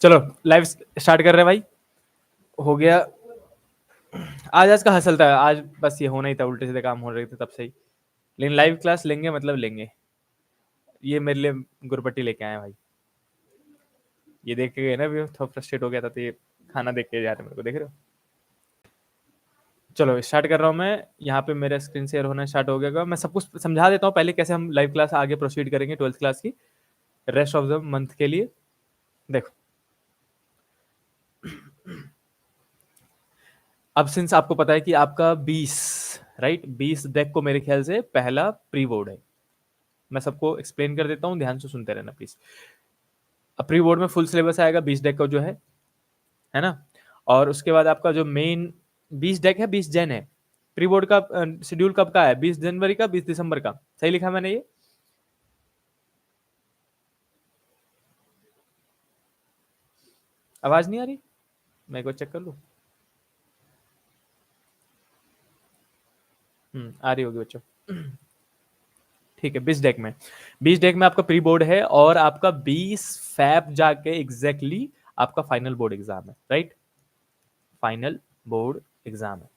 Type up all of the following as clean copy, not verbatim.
चलो live start कर रहे हैं भाई। हो गया। आज का हसल था, आज बस ये होना ही था, उल्टे सीधे काम हो रहे थे तब से ही। लेकिन लाइव क्लास लेंगे मतलब लेंगे। ये मेरे लिए गुरपट्टी लेके आए भाई। ये देख के गए ना, भी थोड़ा फ्रस्ट्रेट हो गया था, तो ये खाना देख के जा रहे मेरे को, देख रहे हो। चलो स्टार्ट कर रहा हूँ मैं। यहाँ पे मेरा स्क्रीन शेयर होना स्टार्ट हो गया। मैं सब कुछ समझा देता हूँ पहले, कैसे हम लाइव क्लास आगे प्रोसीड करेंगे 12th क्लास की रेस्ट ऑफ द मंथ के लिए। देखो, अब सिंस आपको पता है कि आपका 20 राइट 20 डेक को मेरे ख्याल से पहला प्री बोर्ड है। मैं सबको एक्सप्लेन कर देता हूँ, ध्यान से सुनते रहना प्लीज। अब प्री बोर्ड में फुल सिलेबस आएगा 20 डेक का जो है ना। और उसके बाद आपका जो मेन 20 डेक है, 20 जैन है। प्री बोर्ड का शेड्यूल कब का है? 20 जनवरी का, 20 दिसंबर का। सही लिखा मैंने ये? आवाज नहीं आ रही? मैं एक बार चेक कर लूं। आ रही होगी बच्चों। ठीक है, 20 डेक में आपका प्री बोर्ड है, और आपका 20 फैब जाके एग्जैक्टली आपका फाइनल बोर्ड एग्जाम है, राइट। फाइनल बोर्ड एग्जाम है।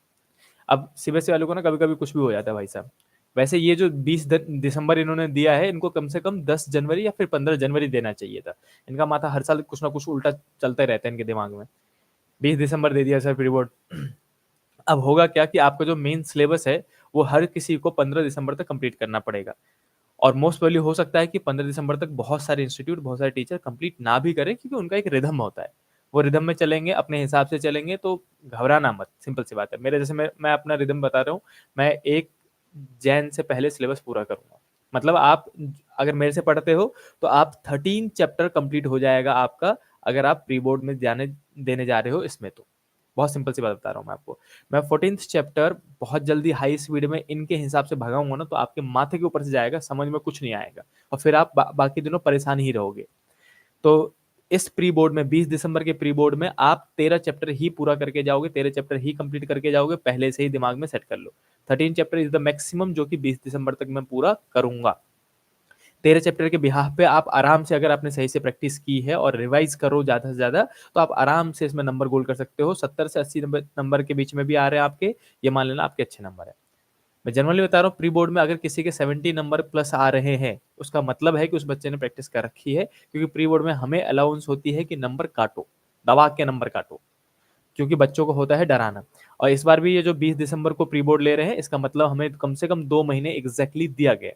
अब सीबीएसई वालों को ना कभी कभी कुछ भी हो जाता है भाई साहब। वैसे ये जो 20 दिसंबर इन्होंने दिया है, इनको कम से कम 10 जनवरी या फिर 15 जनवरी देना चाहिए था। इनका माथा हर साल कुछ ना कुछ उल्टा चलता ही रहता है इनके दिमाग में। 20 दिसंबर दे दिया सर प्री बोर्ड। अब होगा क्या कि आपका जो मेन सिलेबस है वो हर किसी को 15 दिसंबर तक कंप्लीट करना पड़ेगा। और मोस्ट वैल्यू हो सकता है कि 15 दिसंबर तक बहुत सारे इंस्टीट्यूट, बहुत सारे टीचर कंप्लीट ना भी करें, क्योंकि उनका एक रिदम होता है। वो रिदम में चलेंगे, अपने हिसाब से चलेंगे, तो घबराना मत, सिंपल सी बात है। मेरे जैसे मैं अपना रिदम बता रहा हूँ। मैं 1 जैन से पहले सिलेबस पूरा करूंगा। मतलब आप अगर मेरे से पढ़ते हो तो आप 13 चैप्टर कंप्लीट हो जाएगा आपका, अगर आप प्री बोर्ड में जाने देने जा रहे हो इसमें तो। बहुत सिंपल सी बात बता रहा हूँ मैं आपको। मैं 14th चैप्टर बहुत जल्दी हाई स्पीड में इनके हिसाब से भगाऊंगा ना, तो आपके माथे के ऊपर से जाएगा, समझ में कुछ नहीं आएगा, और फिर आप बाकी दिनों परेशान ही रहोगे। तो इस प्री बोर्ड में 20 दिसंबर के प्री बोर्ड में आप 13 चैप्टर ही पूरा करके जाओगे, 13 चैप्टर ही कंप्लीट करके जाओगे, पहले से ही दिमाग में सेट कर लो। 13 चैप्टर इज द मैक्सिमम जो कि 20 दिसंबर तक मैं पूरा करूंगा। 13 चैप्टर के बिहाफ पे आप आराम से, अगर आपने सही से प्रैक्टिस की है और रिवाइज करो ज्यादा से ज्यादा, तो आप आराम से इसमें नंबर गोल कर सकते हो। 70 से 80 नंबर के बीच में भी आ रहे हैं आपके, ये मान लेना आपके अच्छे नंबर है। मैं जनरली बता रहा हूँ, प्री बोर्ड में अगर किसी के 70 नंबर प्लस आ रहे हैं, उसका मतलब है कि उस बच्चे ने प्रैक्टिस कर रखी है, क्योंकि प्री बोर्ड में हमें अलाउंस होती है कि नंबर काटो, दबा के नंबर काटो, क्योंकि बच्चों को होता है डराना। और इस बार भी ये जो 20 दिसंबर को प्री बोर्ड ले रहे हैं, इसका मतलब हमें कम से कम 2 महीने एग्जैक्टली दिया गया।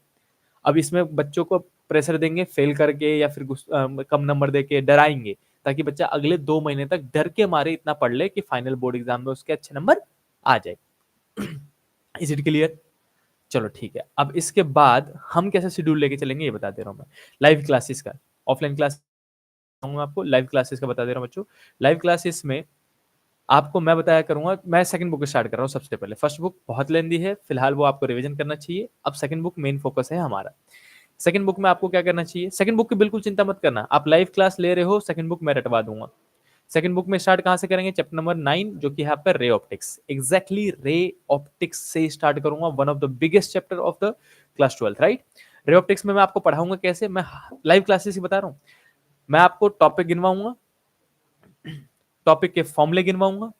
अब इसमें बच्चों को प्रेशर देंगे फेल करके, या फिर कम नंबर देके डराएंगे, ताकि बच्चा अगले 2 महीने तक डर के मारे इतना पढ़ ले कि फाइनल बोर्ड एग्जाम में उसके अच्छे नंबर आ जाए। Is it clear? चलो ठीक है। अब इसके बाद हम कैसे शेड्यूल लेके चलेंगे ये बता दे रहा हूँ मैं। लाइव क्लासेस का, ऑफलाइन क्लास आपको लाइव क्लासेस का बता दे रहा हूँ बच्चों। लाइव क्लासेस में आपको मैं बताया करूंगा। मैं सेकंड बुक स्टार्ट कर रहा हूँ सबसे पहले। फर्स्ट बुक बहुत लेंदी है, फिलहाल वो आपको रिवीजन करना चाहिए। अब सेकंड बुक मेन फोकस है हमारा। सेकंड बुक में आपको क्या करना चाहिए? सेकंड बुक की बिल्कुल चिंता मत करना, आप लाइव क्लास ले रहे हो, सेकंड बुक मैं रटवा दूंगा। सेकंड बुक में स्टार्ट कहां से करेंगे? चैप्टर नंबर 9 जो कि है आपका ray optics. Exactly ray optics से स्टार्ट करूंगा, one of the biggest chapter of the class 12, right. Ray optics में मैं आपको पढ़ाऊंगा कैसे, मैं लाइव क्लासेस ही बता रहा हूँ। मैं आपको टॉपिक गिनवाऊंगा, टॉपिक के फॉर्मूले गिनवाऊंगा,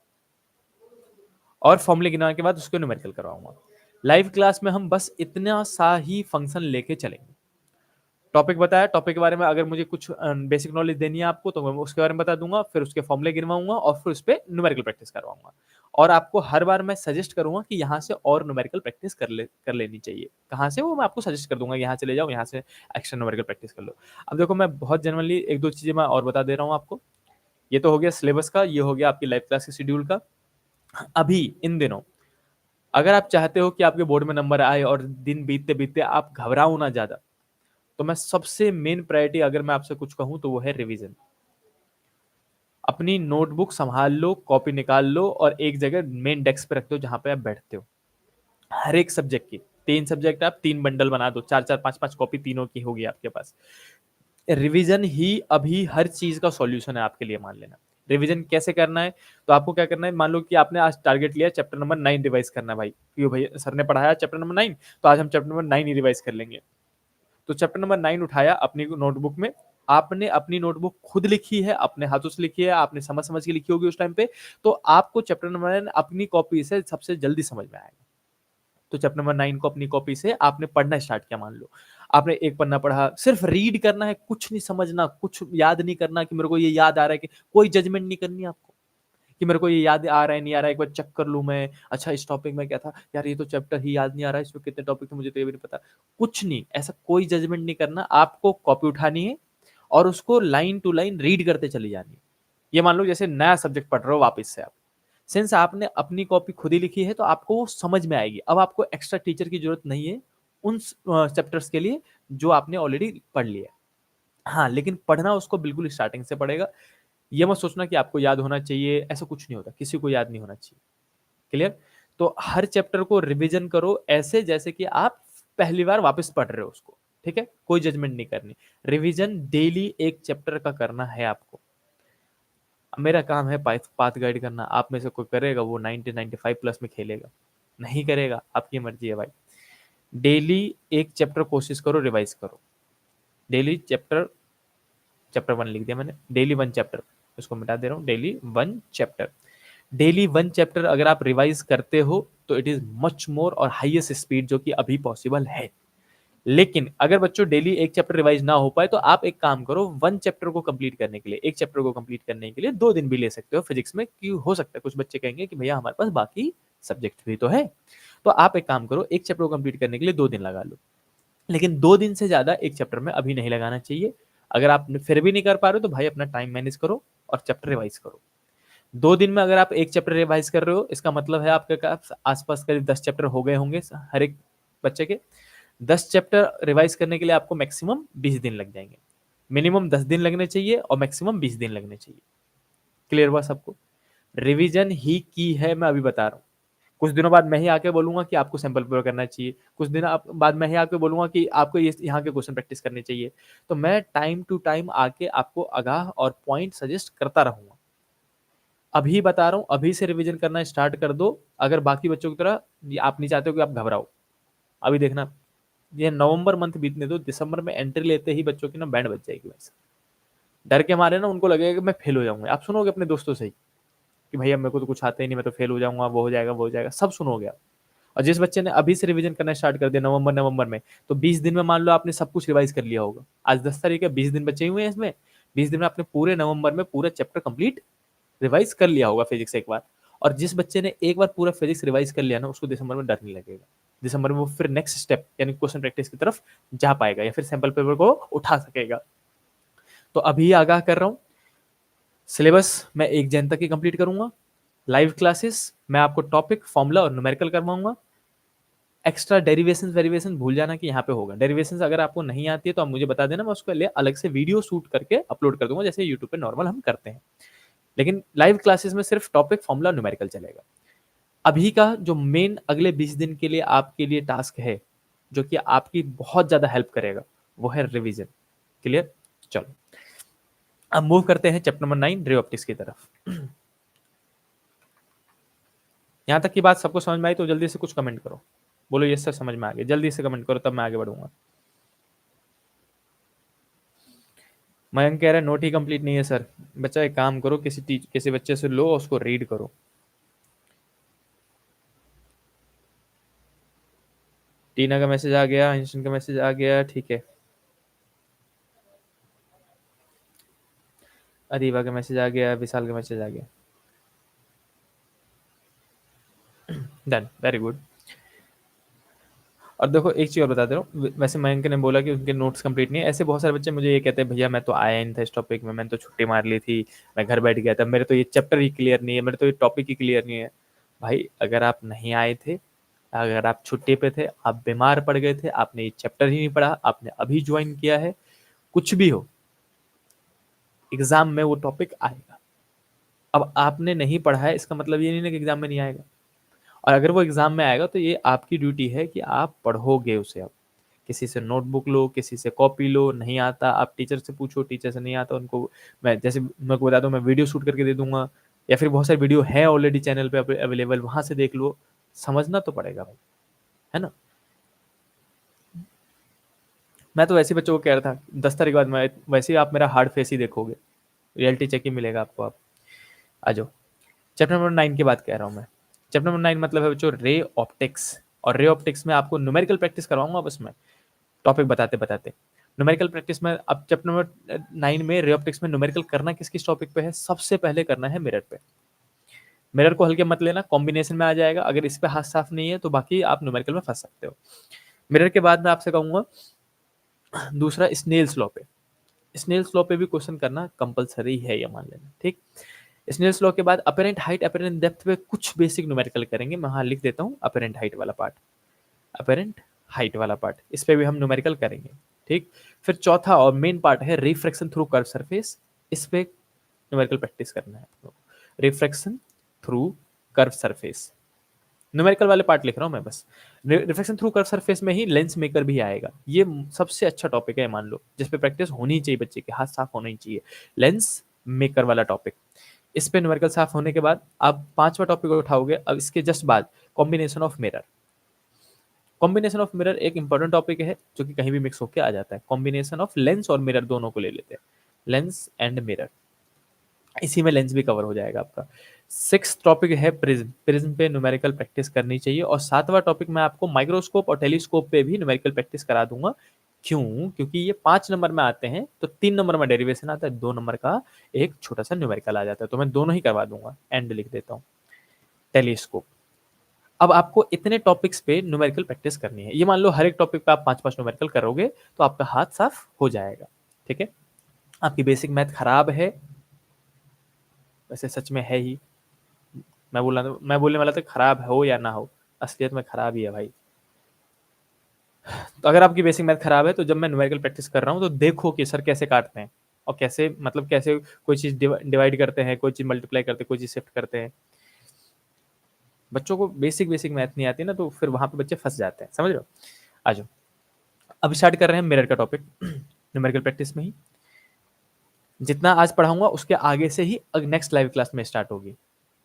और फॉर्मूले गिनवाने के बाद उसको न्यूमेरिकल करवाऊंगा। लाइव क्लास में हम बस इतना सा ही फंक्शन लेके चलेंगे। टॉपिक बताया, टॉपिक के बारे में अगर मुझे कुछ बेसिक नॉलेज देनी है आपको, तो मैं उसके बारे में बता दूंगा, फिर उसके फॉर्मूले गिनवाऊंगा, और फिर उस पर न्यूमेरिकल प्रैक्टिस करवाऊंगा। और आपको हर बार मैं सजेस्ट करूंगा कि यहाँ से और न्यूमेरिकल प्रैक्टिस कर लेनी चाहिए। कहाँ से? वो मैं आपको सजेस्ट कर दूंगा, यहाँ से ले जाओ, यहाँ से एक्स्ट्रा न्यूमेरिकल प्रैक्टिस कर लो। अब देखो, मैं बहुत जनरली एक दो चीजें मैं और बता दे रहा हूँ आपको। ये तो हो गया सिलेबस का, ये हो गया आपकी लाइव क्लास के शेड्यूल का। अभी इन दिनों अगर आप चाहते हो कि आपके बोर्ड में नंबर आए और दिन बीतते बीतते आप घबराओ ना ज्यादा, तो मैं सबसे मेन प्रायोरिटी अगर मैं आपसे कुछ कहूं तो वो है रिवीजन। अपनी नोटबुक संभाल लो, कॉपी निकाल लो, और एक जगह मेन डेस्क पे रख दो जहां पे आप बैठते हो। हर एक सब्जेक्ट की 3 सब्जेक्ट, आप 3 बंडल बना दो, 4 4 5 5 कॉपी तीनों की होगी आपके पास। रिवीजन ही अभी हर चीज का सॉल्यूशन है आपके लिए, मान लेना। रिवीजन कैसे करना है? तो आपको क्या करना है, मान लो कि आपने आज टारगेट लिया चैप्टर नंबर 9 रिवाइज करना है भाई, क्यों भाई सर ने पढ़ाया चैप्टर नंबर 9, तो आज हम चैप्टर नंबर 9 ही रिवाइज कर लेंगे। तो चैप्टर नंबर 9 उठाया अपनी नोटबुक में, आपने अपनी नोटबुक खुद लिखी है, अपने हाथों से लिखी है, आपने समझ-समझ के लिखी होगी उस टाइम पे, तो आपको चैप्टर नंबर 9 अपनी कॉपी से सबसे जल्दी समझ में आएगा। तो चैप्टर नंबर 9 को अपनी कॉपी से आपने पढ़ना स्टार्ट किया मान लो। आपने एक पन्ना पढ़ा, सिर्फ रीड करना है, कुछ नहीं समझना, कुछ याद नहीं करना कि मेरे को ये याद आ रहा है कि कोई जजमेंट नहीं करनी आपको, कि मेरे को ये याद आ रहा है, नहीं आ रहा है, एक बार चेक कर लूँ मैं। अच्छा इस टॉपिक में क्या था? यार ये तो चैप्टर ही याद नहीं आ रहा है, इसमें कितने टॉपिक थे मुझे तो ये भी नहीं पता। कुछ नहीं, ऐसा कोई जजमेंट नहीं करना, आपको कॉपी उठानी है और उसको लाइन टू लाइन रीड करते चली जानी है। ये मान लो जैसे नया सब्जेक्ट पढ़ रहे हो वापस से आप। सिंस आपने अपनी कॉपी खुद ही लिखी है तो आपको वो समझ में आएगी। अब आपको एक्स्ट्रा टीचर की ज़रूरत नहीं है उन चैप्टर्स के लिए जो आपने ऑलरेडी पढ़ लिया है। हाँ, लेकिन पढ़ना उसको बिल्कुल स्टार्टिंग से पड़ेगा। ये मत सोचना कि आपको याद होना चाहिए, ऐसा कुछ नहीं होता, किसी को याद नहीं होना चाहिए। क्लियर? तो हर चैप्टर को रिवीजन करो ऐसे जैसे कि आप पहली बार वापस पढ़ रहे हो उसको, ठीक है? कोई जजमेंट नहीं करनी। रिवीजन डेली एक चैप्टर का करना है आपको। मेरा काम है पाथ गाइड करना, आप में से कोई करेगा वो 90 95 प्लस में खेलेगा, नहीं करेगा आपकी मर्जी है भाई। डेली एक चैप्टर कोशिश करो रिवाइज करो। डेली चैप्टर चैप्टर 1 लिख दिया मैंने, डेली 1 चैप्टर, इसको मिटा दे रहा हूँ, डेली 1 चैप्टर। डेली 1 चैप्टर अगर आप रिवाइज करते हो तो इट इज मच मोर और हाईएस्ट स्पीड जो कि अभी पॉसिबल है। लेकिन अगर बच्चों डेली एक चैप्टर रिवाइज ना हो पाए तो आप एक काम करो, 1 चैप्टर को कंप्लीट करने के लिए, एक चैप्टर को कंप्लीट करने के लिए 2 दिन भी ले सकते हो फिजिक्स में, कि हो सकता है कुछ बच्चे कहेंगे कि भैया हमारे पास बाकी सब्जेक्ट भी तो है। तो आप एक काम करो, एक चैप्टर को कंप्लीट करने के लिए 2 दिन लगा लो। लेकिन 2 दिन से ज़्यादा एक चैप्टर में अभी नहीं लगाना चाहिए। अगर आप फिर भी नहीं कर पा रहे हो तो भाई अपना टाइम मैनेज करो और चैप्टर रिवाइज करो। 2 दिन में अगर आप एक चैप्टर रिवाइज कर रहे हो, इसका मतलब है आपके पास आस-पास करीब 10 चैप्टर हो गए होंगे हर एक बच्चे के। 10 चैप्टर रिवाइज करने के लिए आपको मैक्सिमम 20 दिन लग जाएंगे। मिनिमम 10 दिन लगने चाहिए और मैक्सिमम 20 दिन लगने चाहिए। क्लियर हुआ सबको? रिवीजन ही की है, मैं अभी बता रहा हूँ। कुछ दिनों बाद मैं ही आके बोलूंगा कि आपको सैंपल पेपर करना चाहिए, कुछ दिन बाद मैं ही आके बोलूंगा कि आपको ये यहाँ के क्वेश्चन प्रैक्टिस करने चाहिए। तो मैं टाइम टू टाइम आके आपको आगाह और पॉइंट सजेस्ट करता रहूंगा। अभी बता रहा हूँ, अभी से रिवीजन करना स्टार्ट कर दो। अगर बाकी बच्चों की तरह आप नहीं चाहते हो कि आप घबराओ, अभी देखना, ये नवंबर मंथ बीतने दो, दिसंबर में एंट्री लेते ही बच्चों की ना बैंड बज जाएगी वैसे। डर के मारे ना उनको लगेगा कि मैं फेल हो जाऊंगा। आप सुनोगे अपने दोस्तों से ही कि भैया मेरे को तो कुछ आता ही नहीं, मैं तो फेल हो जाऊंगा, वो हो जाएगा, वो हो जाएगा, सब सुनोगे आप। और जिस बच्चे ने अभी से रिवीजन करना स्टार्ट कर दिया नवंबर में, तो 20 दिन में मान लो आपने सब कुछ रिवाइज कर लिया होगा। आज 10 तारीख है, 20 दिन बचे हुए हैं इसमें। 20 दिन में आपने पूरे नवंबर में पूरा चैप्टर कंप्लीट रिवाइज कर लिया होगा फिजिक्स एक बार। और जिस बच्चे ने एक बार पूरा फिजिक्स रिवाइज कर लिया ना, उसको दिसंबर में डर नहीं लगेगा। दिसंबर में वो फिर नेक्स्ट स्टेप यानी क्वेश्चन प्रैक्टिस की तरफ जा पाएगा या फिर सैंपल पेपर को उठा सकेगा। तो अभी आगाह कर रहा हूँ, सिलेबस मैं 1 जन तक ही कंप्लीट करूंगा। लाइव क्लासेस मैं आपको टॉपिक, फॉर्मूला और न्यूमेरिकल करवाऊंगा। एक्स्ट्रा डेरिवेशन वेरिएशन भूल जाना कि यहाँ पे होगा। डेरिवेशन अगर आपको नहीं आती है तो आप मुझे बता देना, मैं उसके लिए अलग से वीडियो शूट करके अपलोड कर दूंगा, जैसे यूट्यूब पे नॉर्मल हम करते हैं। लेकिन लाइव क्लासेस में सिर्फ टॉपिक, फॉर्मूला, न्यूमेरिकल चलेगा। अभी का जो मेन अगले 20 दिन के लिए आपके लिए टास्क है, जो कि आपकी बहुत ज्यादा हेल्प करेगा, वो है रिवीजन। क्लियर? चलो अब मूव करते हैं चैप्टर नंबर 9 रे ऑप्टिक्स की तरफ। यहां तक की बात सबको समझ में आई तो जल्दी से कुछ कमेंट करो, बोलो यस सर समझ में आ गया, जल्दी से कमेंट करो तब मैं आगे बढ़ूंगा। मयंक कह रहा है नोट ही कंप्लीट नहीं है सर। बच्चा एक काम करो, किसी बच्चे से लो और उसको रीड करो। टीना का मैसेज आ गया, इंस्टन का मैसेज आ गया, ठीक है। अरीबा का मैसेज आ गया, विशाल का मैसेज आ गया। Done, very good. और देखो एक चीज़ और बता दे रहा हूँ, वैसे मयंक ने बोला कि उनके नोट्स कंप्लीट नहीं है। ऐसे बहुत सारे बच्चे मुझे ये कहते हैं भैया मैं तो आया नहीं था इस टॉपिक में, मैंने तो छुट्टी मार ली थी, मैं घर बैठ गया था, मेरे तो ये चैप्टर ही क्लियर नहीं है, मेरे तो ये टॉपिक ही क्लियर नहीं है। भाई अगर आप नहीं आए थे, अगर आप छुट्टी पे थे, आप बीमार पड़ गए थे, आपने ये चैप्टर ही नहीं पढ़ा, आपने अभी ज्वाइन किया है, कुछ भी हो, एग्जाम में वो टॉपिक आएगा। अब आपने नहीं पढ़ा है इसका मतलब ये नहीं ना कि एग्जाम में नहीं आएगा। और अगर वो एग्जाम में आएगा तो ये आपकी ड्यूटी है कि आप पढ़ोगे उसे। अब किसी से नोटबुक लो, किसी से कॉपी लो, नहीं आता आप टीचर से पूछो, टीचर से नहीं आता उनको मैं जैसे मेरे को बता दो, मैं वीडियो शूट करके दे दूंगा, या फिर बहुत सारे वीडियो है ऑलरेडी चैनल पे अवेलेबल, वहां से देख लो। समझना तो पड़ेगा भाई, है ना। मैं तो वैसे ही बच्चों को कह रहा था 10 तारीख के बाद मैं वैसे ही आप मेरा हार्ड फेस ही देखोगे, रियलिटी चेक ही मिलेगा आपको। आप आ जाओ, चैप्टर नंबर 9 की बात कह रहा हूँ मैं। चैप्टर नंबर 9 मतलब है बच्चों रे ऑप्टिक्स, और रे ऑप्टिक्स में आपको न्यूमेरिकल प्रैक्टिस करवाऊंगा बस मैं टॉपिक बताते बताते। न्यूमेरिकल प्रैक्टिस में अब चैप्टर नंबर 9 में रे ऑप्टिक्स में न्यूमेरिकल करना किस किस टॉपिक पे है, सबसे पहले करना है मिरर पे। मिरर को हल्के मत लेना, कॉम्बिनेशन में आ जाएगा, अगर इस पे हाथ साफ नहीं है तो बाकी आप न्यूमेरिकल में फंस सकते हो। मिरर के बाद मैं आपसे कहूंगा दूसरा स्नेल्स लॉ पे। स्नेल्स लॉ पे भी क्वेश्चन करना कंपलसरी है, ये मान लेना, ठीक। स्नेल्स लॉ के बाद अपेरेंट हाइट अपेरेंट डेप्थ पे कुछ बेसिक न्यूमेरिकल करेंगे, मैं हाँ लिख देता हूँ अपेरेंट हाइट वाला पार्ट, अपेरेंट हाइट वाला पार्ट, इस पे भी हम न्यूमेरिकल करेंगे, ठीक। फिर चौथा और मेन पार्ट है रिफ्रैक्शन थ्रू कर्व सरफेस, इस पे न्यूमेरिकल प्रैक्टिस करना है। Refraction through curve surface, numerical वाले पार्ट लिख रहा हूँ मैं बस। रिफ्लेक्शन थ्रू कर्व सरफेस में ही लेंस मेकर भी आएगा, ये सबसे अच्छा टॉपिक है मान लो, जिस पे प्रैक्टिस होनी चाहिए, बच्चे के हाथ साफ होना ही चाहिए, लेंस मेकर वाला टॉपिक। इस पे न्यूमेरिकल साफ होने के बाद आप पांचवा टॉपिक उठाओगे, अब इसके जस्ट बाद combination of mirror. Combination of mirror एक इंपॉर्टेंट टॉपिक है जो कि कहीं भी मिक्स होकर आ जाता है। कॉम्बिनेशन ऑफ लेंस और मिरर दोनों को ले लेते हैं, लेंस एंड मिरर, इसी में लेंस भी कवर हो जाएगा आपका। सिक्स टॉपिक है प्रिज्म, प्रिज्म पे न्यूमेरिकल प्रैक्टिस करनी चाहिए। और सातवां टॉपिक मैं आपको माइक्रोस्कोप और टेलीस्कोप पे भी न्यूमेरिकल प्रैक्टिस करा दूंगा। क्यों? क्योंकि ये 5 नंबर में आते हैं, तो 3 नंबर में डेरिवेशन आता है, 2 नंबर का एक छोटा सा न्यूमेरिकल आ जाता है, तो मैं दोनों ही करवा दूंगा। एंड लिख देता हूँ टेलीस्कोप। अब आपको इतने टॉपिक्स पे न्यूमेरिकल प्रैक्टिस करनी है, ये मान लो हर एक टॉपिक पे आप 5-5 न्यूमेरिकल करोगे तो आपका हाथ साफ हो जाएगा, ठीक है। आपकी बेसिक मैथ खराब है, वैसे सच में है ही, मैं बोलने वाला था खराब हो या ना हो, असलियत में खराब ही है भाई। तो अगर आपकी बेसिक मैथ खराब है तो जब मैं न्यूमेरिकल प्रैक्टिस कर रहा हूँ तो देखो कि सर कैसे काटते हैं और कैसे मतलब कैसे कोई चीज डिवाइड करते हैं, कोई चीज मल्टीप्लाई करते हैं, कोई चीज शिफ्ट करते हैं। बच्चों को बेसिक बेसिक मैथ नहीं आती ना, तो फिर वहां पे बच्चे फंस जाते हैं, समझ रहे हो। आ जाओ, अब स्टार्ट कर रहे हैं मिरर का टॉपिक न्यूमेरिकल प्रैक्टिस में ही। जितना आज पढ़ाऊंगा उसके आगे से ही नेक्स्ट लाइव क्लास में स्टार्ट होगी,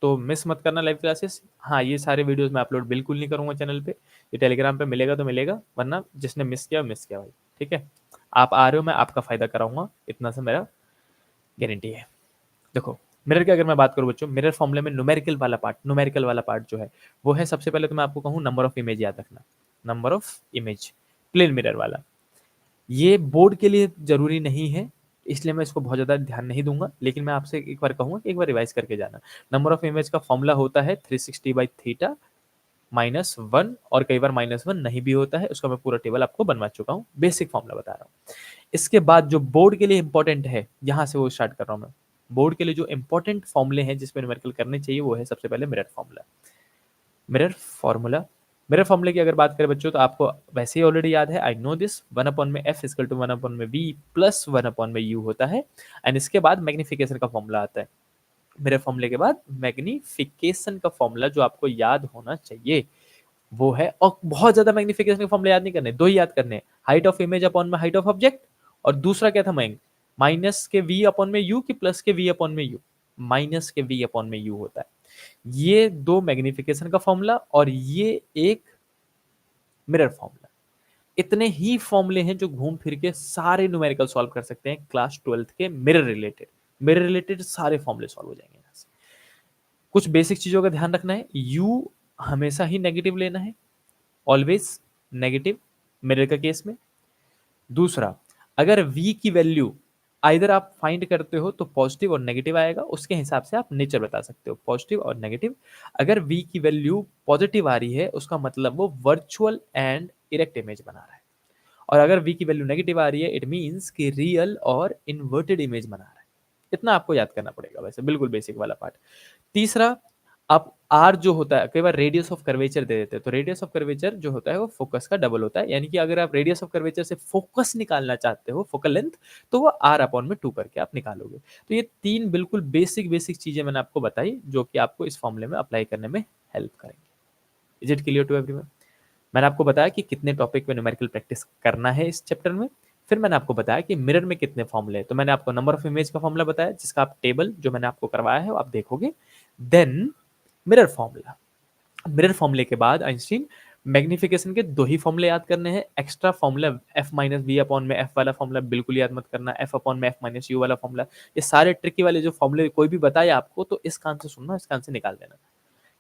तो मिस मत करना लाइव क्लासेस। हाँ, ये सारे वीडियोस मैं अपलोड बिल्कुल नहीं करूंगा चैनल पे, ये टेलीग्राम पे मिलेगा तो मिलेगा, वरना जिसने मिस किया मिस किया भाई, ठीक है। आप आ रहे हो, मैं आपका फायदा कराऊंगा, इतना सा मेरा गारंटी है। देखो, मिरर की अगर मैं बात करूँ बच्चों, मिरर फॉर्मूले में न्यूमेरिकल वाला पार्ट जो है वो है, सबसे पहले तो मैं आपको कहूँ नंबर ऑफ इमेज याद रखना, number of image, plane mirror वाला। ये बोर्ड के लिए जरूरी नहीं है, इसलिए मैं इसको बहुत ज़्यादा ध्यान नहीं दूंगा, लेकिन मैं आपसे एक बार कहूँगा कि एक बार रिवाइज करके जाना। नंबर ऑफ इमेज का फॉर्मूला होता है 360/थीटा -1, और कई बार -1 नहीं भी होता है, उसका मैं पूरा टेबल आपको बनवा चुका हूँ, बेसिक फॉर्मूला बता रहा हूँ। इसके बाद जो बोर्ड के लिए इंपॉर्टेंट है, यहाँ से वो स्टार्ट कर रहा हूँ मैं। बोर्ड के लिए जो इंपॉर्टेंट फॉर्मूले हैं जिसपे न्यूमेरिकल करने चाहिए वो है सबसे पहले mirror formula. Mirror formula, mirror फॉर्मूले की अगर बात करें बच्चों तो आपको वैसे ही ऑलरेडी याद है, I know this, 1/f equal to 1/v plus 1/u होता है। एंड इसके बाद मैग्निफिकेशन का फॉर्मूला आता है। मिरर फॉर्मूले के बाद मैग्निफिकेशन का फॉर्मूला जो आपको याद होना चाहिए वो है, और बहुत ज्यादा मैग्निफिकेशन के फॉर्मूले याद नहीं करने, दो ही याद करने, हाइट ऑफ इमेज अपॉन में हाइट ऑफ ऑब्जेक्ट, और दूसरा क्या था मैंग, माइनस के v अपॉन में u कि प्लस के v अपॉन में u, माइनस के v अपॉन में u होता है। ये दो मैग्निफिकेशन का फॉर्मूला और ये एक मिरर फॉर्मूला, इतने ही फॉर्मूले हैं जो घूम फिर के सारे न्यूमेरिकल सॉल्व कर सकते हैं क्लास 12th के मिरर रिलेटेड सारे फॉर्मूले सॉल्व हो जाएंगे यहाँ से। कुछ बेसिक चीजों का ध्यान रखना है, u हमेशा ही नेगेटिव लेना है, ऑलवेज नेगेटिव मिरर का केस में। दूसरा, अगर v की वैल्यू आइदर आप फाइंड करते हो तो पॉजिटिव और नेगेटिव आएगा, उसके हिसाब से आप नेचर बता सकते हो, पॉजिटिव और नेगेटिव। अगर v की वैल्यू पॉजिटिव आ रही है उसका मतलब वो वर्चुअल एंड इरेक्ट इमेज बना रहा है, और अगर v की वैल्यू नेगेटिव आ रही है इट मीन्स कि रियल और इन्वर्टेड इमेज बना रहा है। इतना आपको याद करना पड़ेगा, वैसे बिल्कुल बेसिक वाला पार्ट। तीसरा, आप आर जो होता है, कई बार रेडियस ऑफ कर्वेचर दे देते हैं, तो रेडियस ऑफ कर्वेचर जो होता है वो फोकस का डबल होता है, यानी कि अगर आप रेडियस ऑफ कर्वेचर से फोकस निकालना चाहते हो, फोकल लेंथ, तो वो आर अपॉन में 2 करके आप निकालोगे। तो ये 3 बिल्कुल बेसिक बेसिक चीजें मैंने आपको बताई जो कि आपको इस फॉर्मूले में अप्लाई करने में हेल्प करेंगे। Is it clear to everyone? मैंने आपको बताया कि कितने टॉपिक पे न्यूमेरिकल प्रैक्टिस करना है इस चैप्टर में, फिर मैंने आपको बताया कि मिरर में कितने फॉर्मूले हैं, तो मैंने आपको नंबर ऑफ इमेज का फॉर्मूला बताया जिसका आप टेबल जो मैंने आपको करवाया है वो आप देखोगे। देन मिरर फॉर्मूला, मिरर फॉर्मूले के बाद आइंस्टीन मैग्निफिकेशन के दो ही फॉर्मूले याद करने हैं, extra formula F minus V upon में एफ वाला फॉर्मूला बिल्कुल याद मत करना, एफ अपॉन में एफ माइनस यू वाला फॉर्मूला, ये सारे ट्रिकी वाले जो फॉर्मूले कोई भी बताए आपको तो इस कान से सुनना, इस कान से निकाल देना,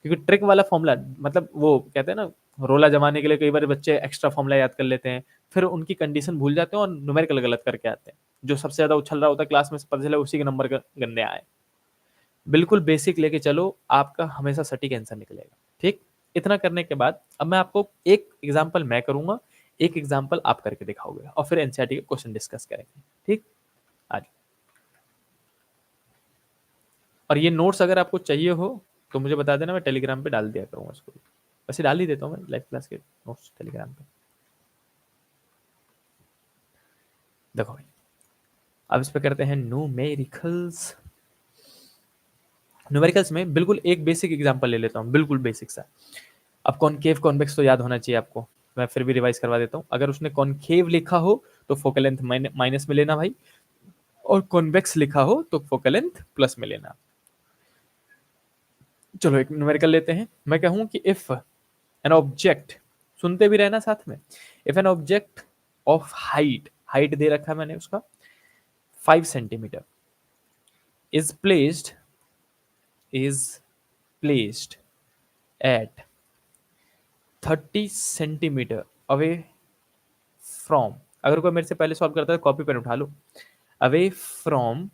क्योंकि ट्रिक वाला फॉर्मूला मतलब वो कहते हैं ना रोला जमाने के लिए कई बार बच्चे एक्स्ट्रा फॉर्मूला याद कर लेते हैं, फिर उनकी कंडीशन भूल जाते हैं और न्यूमेरिकल गलत करके आते हैं, जो सबसे ज्यादा उछल रहा होता है क्लास में पता चला उसी के नंबर गंदे आए। बिल्कुल बेसिक लेके चलो, आपका हमेशा सटीक आंसर निकलेगा। ठीक, इतना करने के बाद अब मैं आपको एक एग्जांपल मैं करूंगा, एक एग्जांपल आप करके दिखाओगे और फिर एनसीईआरटी के क्वेश्चन डिस्कस करेंगे। ठीक, आज और ये नोट्स अगर आपको चाहिए हो तो मुझे बता देना, मैं टेलीग्राम पे डाल दिया करूंगा इसको, वैसे डाल ही देता हूँ मैं लाइव क्लास के नोट्स टेलीग्राम पे। देखो भाई, अब इस पे करते हैं न्यूमेरिकल्स। न्यूमेरिकल्स में बिल्कुल एक बेसिक एग्जांपल ले लेता हूँ, बिल्कुल बेसिक सा। अब कॉनकेव कॉन्वेक्स तो याद होना चाहिए आपको, मैं फिर भी रिवाइज करवा देता हूँ। अगर उसने कॉनकेव लिखा हो तो फोकल लेंथ माइनस में लेना भाई, और कॉन्वेक्स लिखा हो तो फोकल लेंथ प्लस में लेना। चलो एक न्यूमेरिकल लेते हैं। मैं कहूँ कि इफ एन ऑब्जेक्ट, सुनते भी रहना साथ में, if an object of height, height दे रखा है मैंने उसका 5 centimetre, is placed at 30 centimetre away from, अगर कोई मेरे से पहले सॉल्व करता है कॉपी पेन उठा लो, away from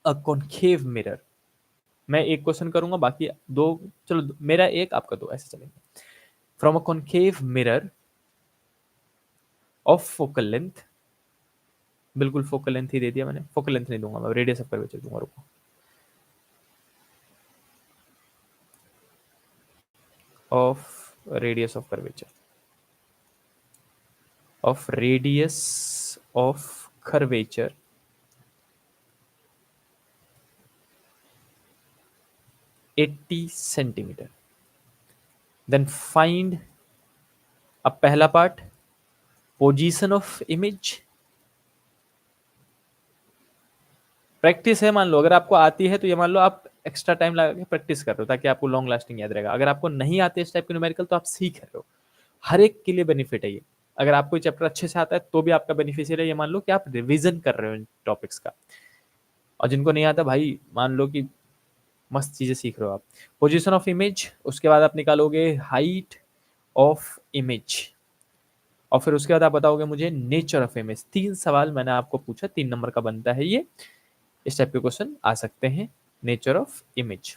a concave mirror. मैं एक क्वेश्चन करूंगा, बाकी दो, चलो मेरा एक आपका दो, ऐसे चलेंगे। From a concave mirror of focal length, बिल्कुल फोकल लेंथ ही दे दिया मैंने, फोकल लेंथ नहीं दूंगा मैं, रेडियस ऑफ कर्वेचर दूंगा, रुको। Of radius of curvature, of radius of curvature 80 centimetre. Then find, अब पहला part position of image, practice है, मान लो अगर आपको आती है तो ये मान लो आप एक्स्ट्रा टाइम लगा के प्रैक्टिस कर रहे हो ताकि आपको लॉन्ग लास्टिंग याद रहेगा। अगर आपको नहीं आते इस टाइप के न्यूमेरिकल तो आप सीख रहे हो, हर एक के लिए बेनिफिट है ये। अगर आपको चैप्टर अच्छे से आता है तो भी आपका बेनिफिशियल है, ये मान लो कि आप रिविजन कर रहे हो इन टॉपिक्स का। और जिनको नहीं आता भाई मान लो कि मस्त चीजें सीख रहे हो आप। पोजीशन ऑफ इमेज, उसके बाद आप निकालोगे हाइट ऑफ इमेज, और फिर उसके बाद आप बताओगे मुझे नेचर ऑफ इमेज। 3 सवाल मैंने आपको पूछा, 3 नंबर का बनता है ये, इस टाइप के क्वेश्चन आ सकते हैं नेचर ऑफ इमेज।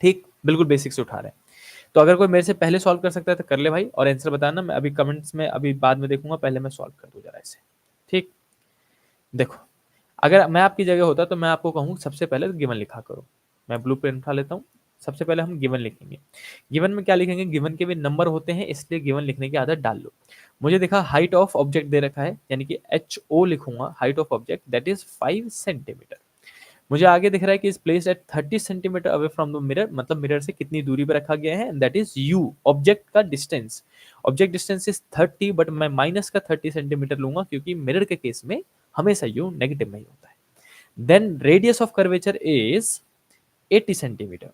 ठीक, बिल्कुल बेसिक से उठा रहे हैं। तो अगर कोई मेरे से पहले सॉल्व कर सकता है तो कर ले भाई, और आंसर बताना, मैं अभी कमेंट्स में अभी बाद में देखूंगा, पहले मैं सॉल्व कर दूं जरा इसे। ठीक, देखो अगर मैं आपकी जगह होता तो मैं आपको कहूँ सबसे पहले तो गिवन लिखा करो। मैं ब्लू प्रिंट उठा लेता हूँ, सबसे पहले हम गिवन लिखेंगे। गिवन में क्या लिखेंगे, गिवन के भी नंबर होते हैं इसलिए गिवन लिखने की आदत डाल लो। मुझे देखा हाइट ऑफ ऑब्जेक्ट दे रखा है, यानी कि HO लिखूंगा, height of object that is 5 centimetre. मुझे आगे दिख रहा है कि is placed at 30 centimetre away from the mirror, मतलब मिरर से कितनी दूरी पर रखा गया है, दैट इज U, ऑब्जेक्ट का distance. Object distance is 30, but मैं माइनस का 30 सेंटीमीटर लूंगा क्योंकि मिरर के केस में हमेशा U नेगेटिव में ही होता है। Then radius of curvature is 80 centimetre.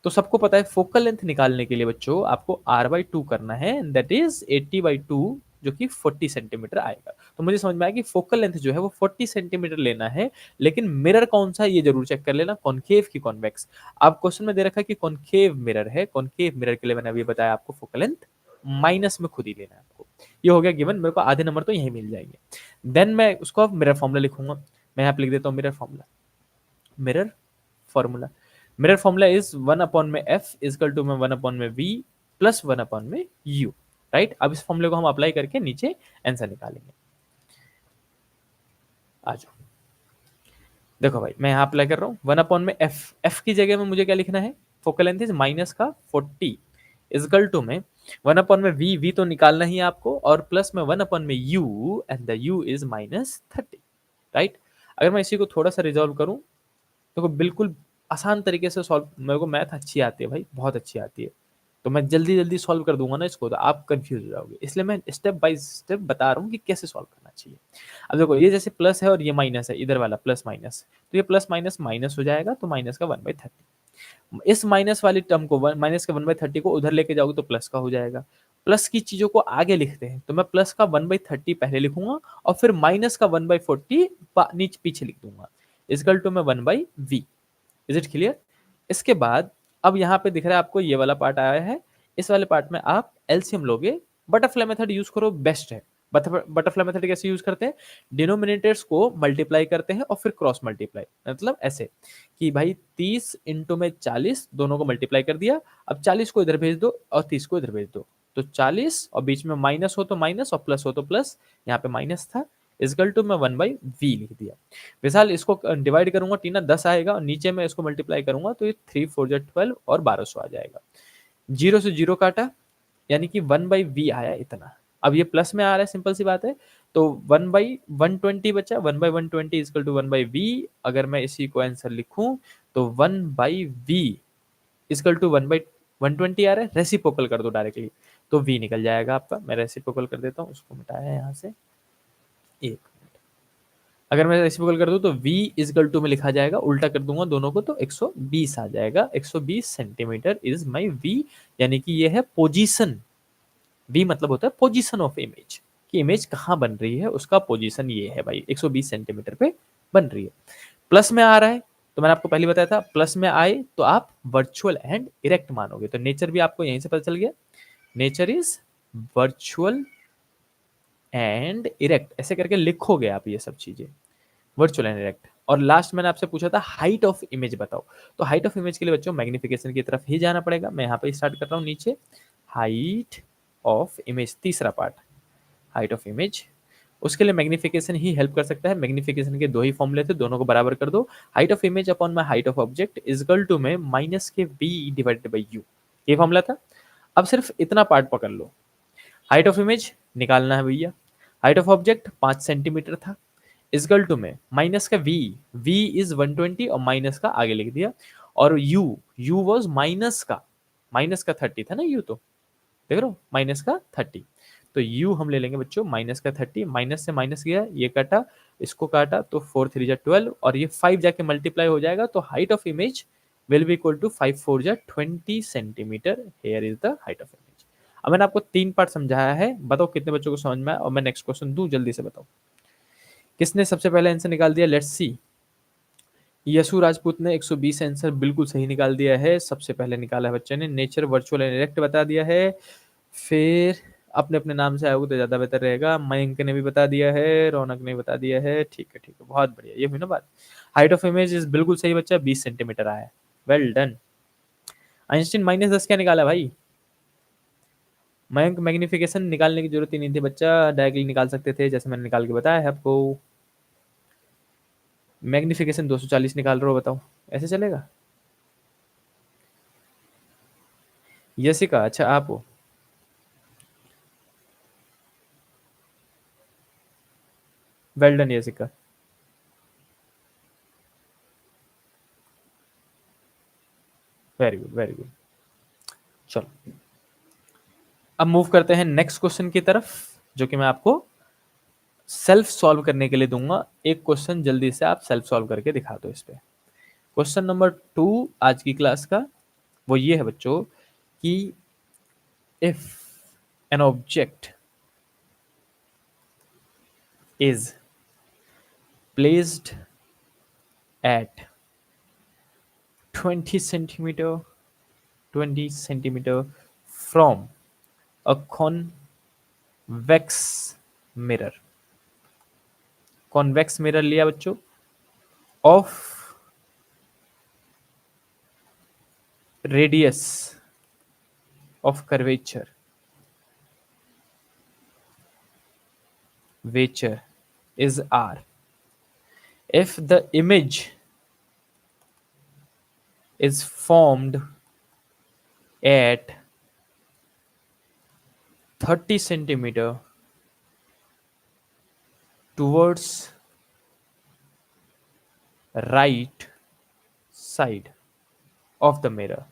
तो सबको पता है फोकल लेंथ निकालने के लिए बच्चों आपको R/2 करना है, दैट इज 80/2 जो कि 40 सेंटीमीटर आएगा। तो मुझे समझ में आया कि फोकल लेंथ जो है वो 40 सेंटीमीटर लेना है, लेकिन मिरर कौन सा है ये जरूर चेक कर लेना, कॉनकेव की कॉन्वेक्स। आप क्वेश्चन में दे रखा है कि कॉनकेव मिरर है, कॉनकेव मिरर के लिए मैंने अभी बताया आपको फोकल लेंथ माइनस में खुद ही लेना है आपको। ये हो गया गिवन, मेरे को आधे नंबर तो यही मिल जाएंगे। देन मैं उसको अब मिरर फॉर्मूला लिखूंगा, मैं यहाँ पे लिख देता हूँ mirror formula. Mirror formula, mirror formula is 1 upon में f इजकल टू में 1 अपॉन में v प्लस 1 अपॉन में u। राइट, अब इस फॉर्मूले को हम अप्लाई करके नीचे आंसर निकालेंगे। आ जाओ, देखो भाई मैं यहाँ अप्लाई कर रहा हूँ 1 अपॉन में f की जगह में मुझे क्या लिखना है, फोकल लेंथ इज माइनस का 40 इजकल टू में 1 अपॉन में v तो निकालना ही है आपको, और प्लस में 1 अपॉन में u and the u is -30। Right, अगर मैं इसी को थोड़ा सा रिजॉल्व करूँ तो बिल्कुल आसान तरीके से सॉल्व, मेरे को मैथ अच्छी आती है भाई, बहुत अच्छी आती है, तो मैं जल्दी जल्दी सॉल्व कर दूंगा ना इसको, तो आप कंफ्यूज हो जाओगे, इसलिए मैं स्टेप बाय स्टेप बता रहा हूँ कि कैसे सॉल्व करना चाहिए। अब देखो ये जैसे प्लस है और ये माइनस है, इधर वाला प्लस माइनस, तो ये प्लस माइनस माइनस हो जाएगा, तो माइनस का 1/30। इस माइनस वाली टर्म को माइनस के 1/30 को उधर लेके जाओगे तो प्लस का हो जाएगा। प्लस की चीजों को आगे लिखते हैं तो मैं प्लस का 1/30 पहले लिखूंगा और फिर माइनस का 1/40 नीचे पीछे लिख दूंगा, इजकल टू में 1/v। Is it clear? इसके बाद अब यहाँ पे दिख रहा है आपको ये वाला पार्ट आया है, इस वाले पार्ट में आप एलसीएम लोगे, बटरफ्लाई मेथड यूज करो, बेस्ट है। बटरफ्लाई मेथड कैसे यूज करते हैं? डिनोमिनेटर्स को मल्टीप्लाई करते हैं और फिर क्रॉस मल्टीप्लाई, मतलब ऐसे कि भाई 30 इंटू में 40 दोनों को मल्टीप्लाई कर दिया, अब 40 को इधर भेज दो और 30 को इधर भेज दो, तो 40 और बीच में माइनस हो तो माइनस और प्लस हो तो प्लस, यहाँ पे माइनस था, इजकल टू मैं 1/v लिख दिया। मिसाल इसको डिवाइड करूंगा टीना 10 आएगा और नीचे में इसको मल्टीप्लाई करूंगा तो ये 3 4 12 और 1200 आ जाएगा। जीरो से जीरो काटा यानी कि 1/v आया इतना। अब ये प्लस में आ रहा है, सिंपल सी बात है, तो 1/120 बचा, 1/120 इजकल टू 1/v। अगर मैं इसी को आंसर लिखूं तो 1/v इजकल टू 1/120 आ रहा है, रेसिप्रोकल कर दो डायरेक्टली तो v निकल जाएगा आपका। मैं रेसिप्रोकल कर देता हूँ, उसको मिटाया यहाँ से, एक, अगर मैं रेसिप्रोकल कर दूं तो v इजकल टू में लिखा जाएगा, उल्टा कर दूंगा दोनों को तो 120 आ जाएगा। 120 सेंटीमीटर इज माई v, यानी कि ये है पोजीशन। v मतलब होता है पोजीशन ऑफ इमेज, कि इमेज कहाँ बन रही है, उसका पोजीशन ये है भाई, 120 सेंटीमीटर पे बन रही है। प्लस में आ रहा है तो मैंने आपको पहले बताया था, प्लस में आए तो आप वर्चुअल एंड इरेक्ट मानोगे, तो नेचर भी आपको यहीं से पता चल गया, nature is virtual and erect, ऐसे करके लिखोगे आप ये सब चीजें, वर्चुअल एंड इरेक्ट। और लास्ट मैंने आपसे पूछा था हाइट ऑफ इमेज बताओ, तो हाइट ऑफ इमेज के लिए बच्चों मैग्निफिकेशन की तरफ ही जाना पड़ेगा। मैं यहाँ पे स्टार्ट कर रहा हूँ नीचे, हाइट ऑफ इमेज, तीसरा पार्ट, हाइट ऑफ इमेज, उसके लिए मैग्निफिकेशन ही हेल्प कर सकता है। मैग्निफिकेशन के दो ही फॉर्मूले थे, दोनों को बराबर कर दो, height of image upon my height of object is equal to में माइनस के बी डिवाइडेड बाई यू, ये फॉर्मूला था। अब सिर्फ इतना पार्ट पकड़ लो, हाइट ऑफ इमेज निकालना है भैया, हाइट ऑफ ऑब्जेक्ट 5 सेंटीमीटर था, इजकल टू में माइनस का v इज 120 और माइनस का आगे लिख दिया, और u वाज माइनस का 30 था ना, u तो देख रहे हो माइनस का 30, तो u हम ले लेंगे बच्चों माइनस का 30, माइनस से माइनस गया, ये काटा, इसको काटा तो 4 3 जा 12 और ये 5 जाके मल्टीप्लाई हो जाएगा, तो height of image will be equal to 5 4 जा 20 centimetre, here is the height of image. अब मैंने आपको 3 पार्ट समझाया है, बताओ कितने बच्चों को समझ में आया, और मैं नेक्स्ट क्वेश्चन दूं, जल्दी से बताओ किसने सबसे पहले आंसर निकाल दिया। लेट्स सी, यशु राजपूत ने 120 आंसर बिल्कुल सही निकाल दिया है, सबसे पहले निकाला है बच्चे ने, नेचर वर्चुअल एंड इरेक्ट बता दिया है, फिर अपने अपने नाम से आओगे तो ज्यादा बेहतर रहेगा, मयंक ने भी बता दिया है, रौनक ने बता दिया है, ठीक है बहुत बढ़िया, ये हुई ना बात। हाइट ऑफ इमेज इज बिल्कुल सही बच्चा, 20 सेंटीमीटर आया, वेल डन। आइंस्टीन -10 क्या निकाला भाई? मयंक मैग्निफिकेशन निकालने की जरूरत ही नहीं थी बच्चा, डायरेक्टली निकाल सकते थे, जैसे मैंने निकाल के बताया है आपको। मैग्निफिकेशन 240 निकाल रहे हो, बताओ ऐसे चलेगा? यसिका, अच्छा आप हो, well done Yasika. Very good very good. चलो अब मूव करते हैं नेक्स्ट क्वेश्चन की तरफ, जो कि मैं आपको सेल्फ सॉल्व करने के लिए दूंगा। एक क्वेश्चन जल्दी से आप सेल्फ सॉल्व करके दिखा दो इस पे। क्वेश्चन नंबर 2 आज की क्लास का वो ये है बच्चों कि if an object is placed at 20 centimeter 20 centimeter from a convex mirror, convex mirror लिया बच्चों, of radius of curvature vature is r, if the image is formed at 30 centimeter towards right side of the mirror,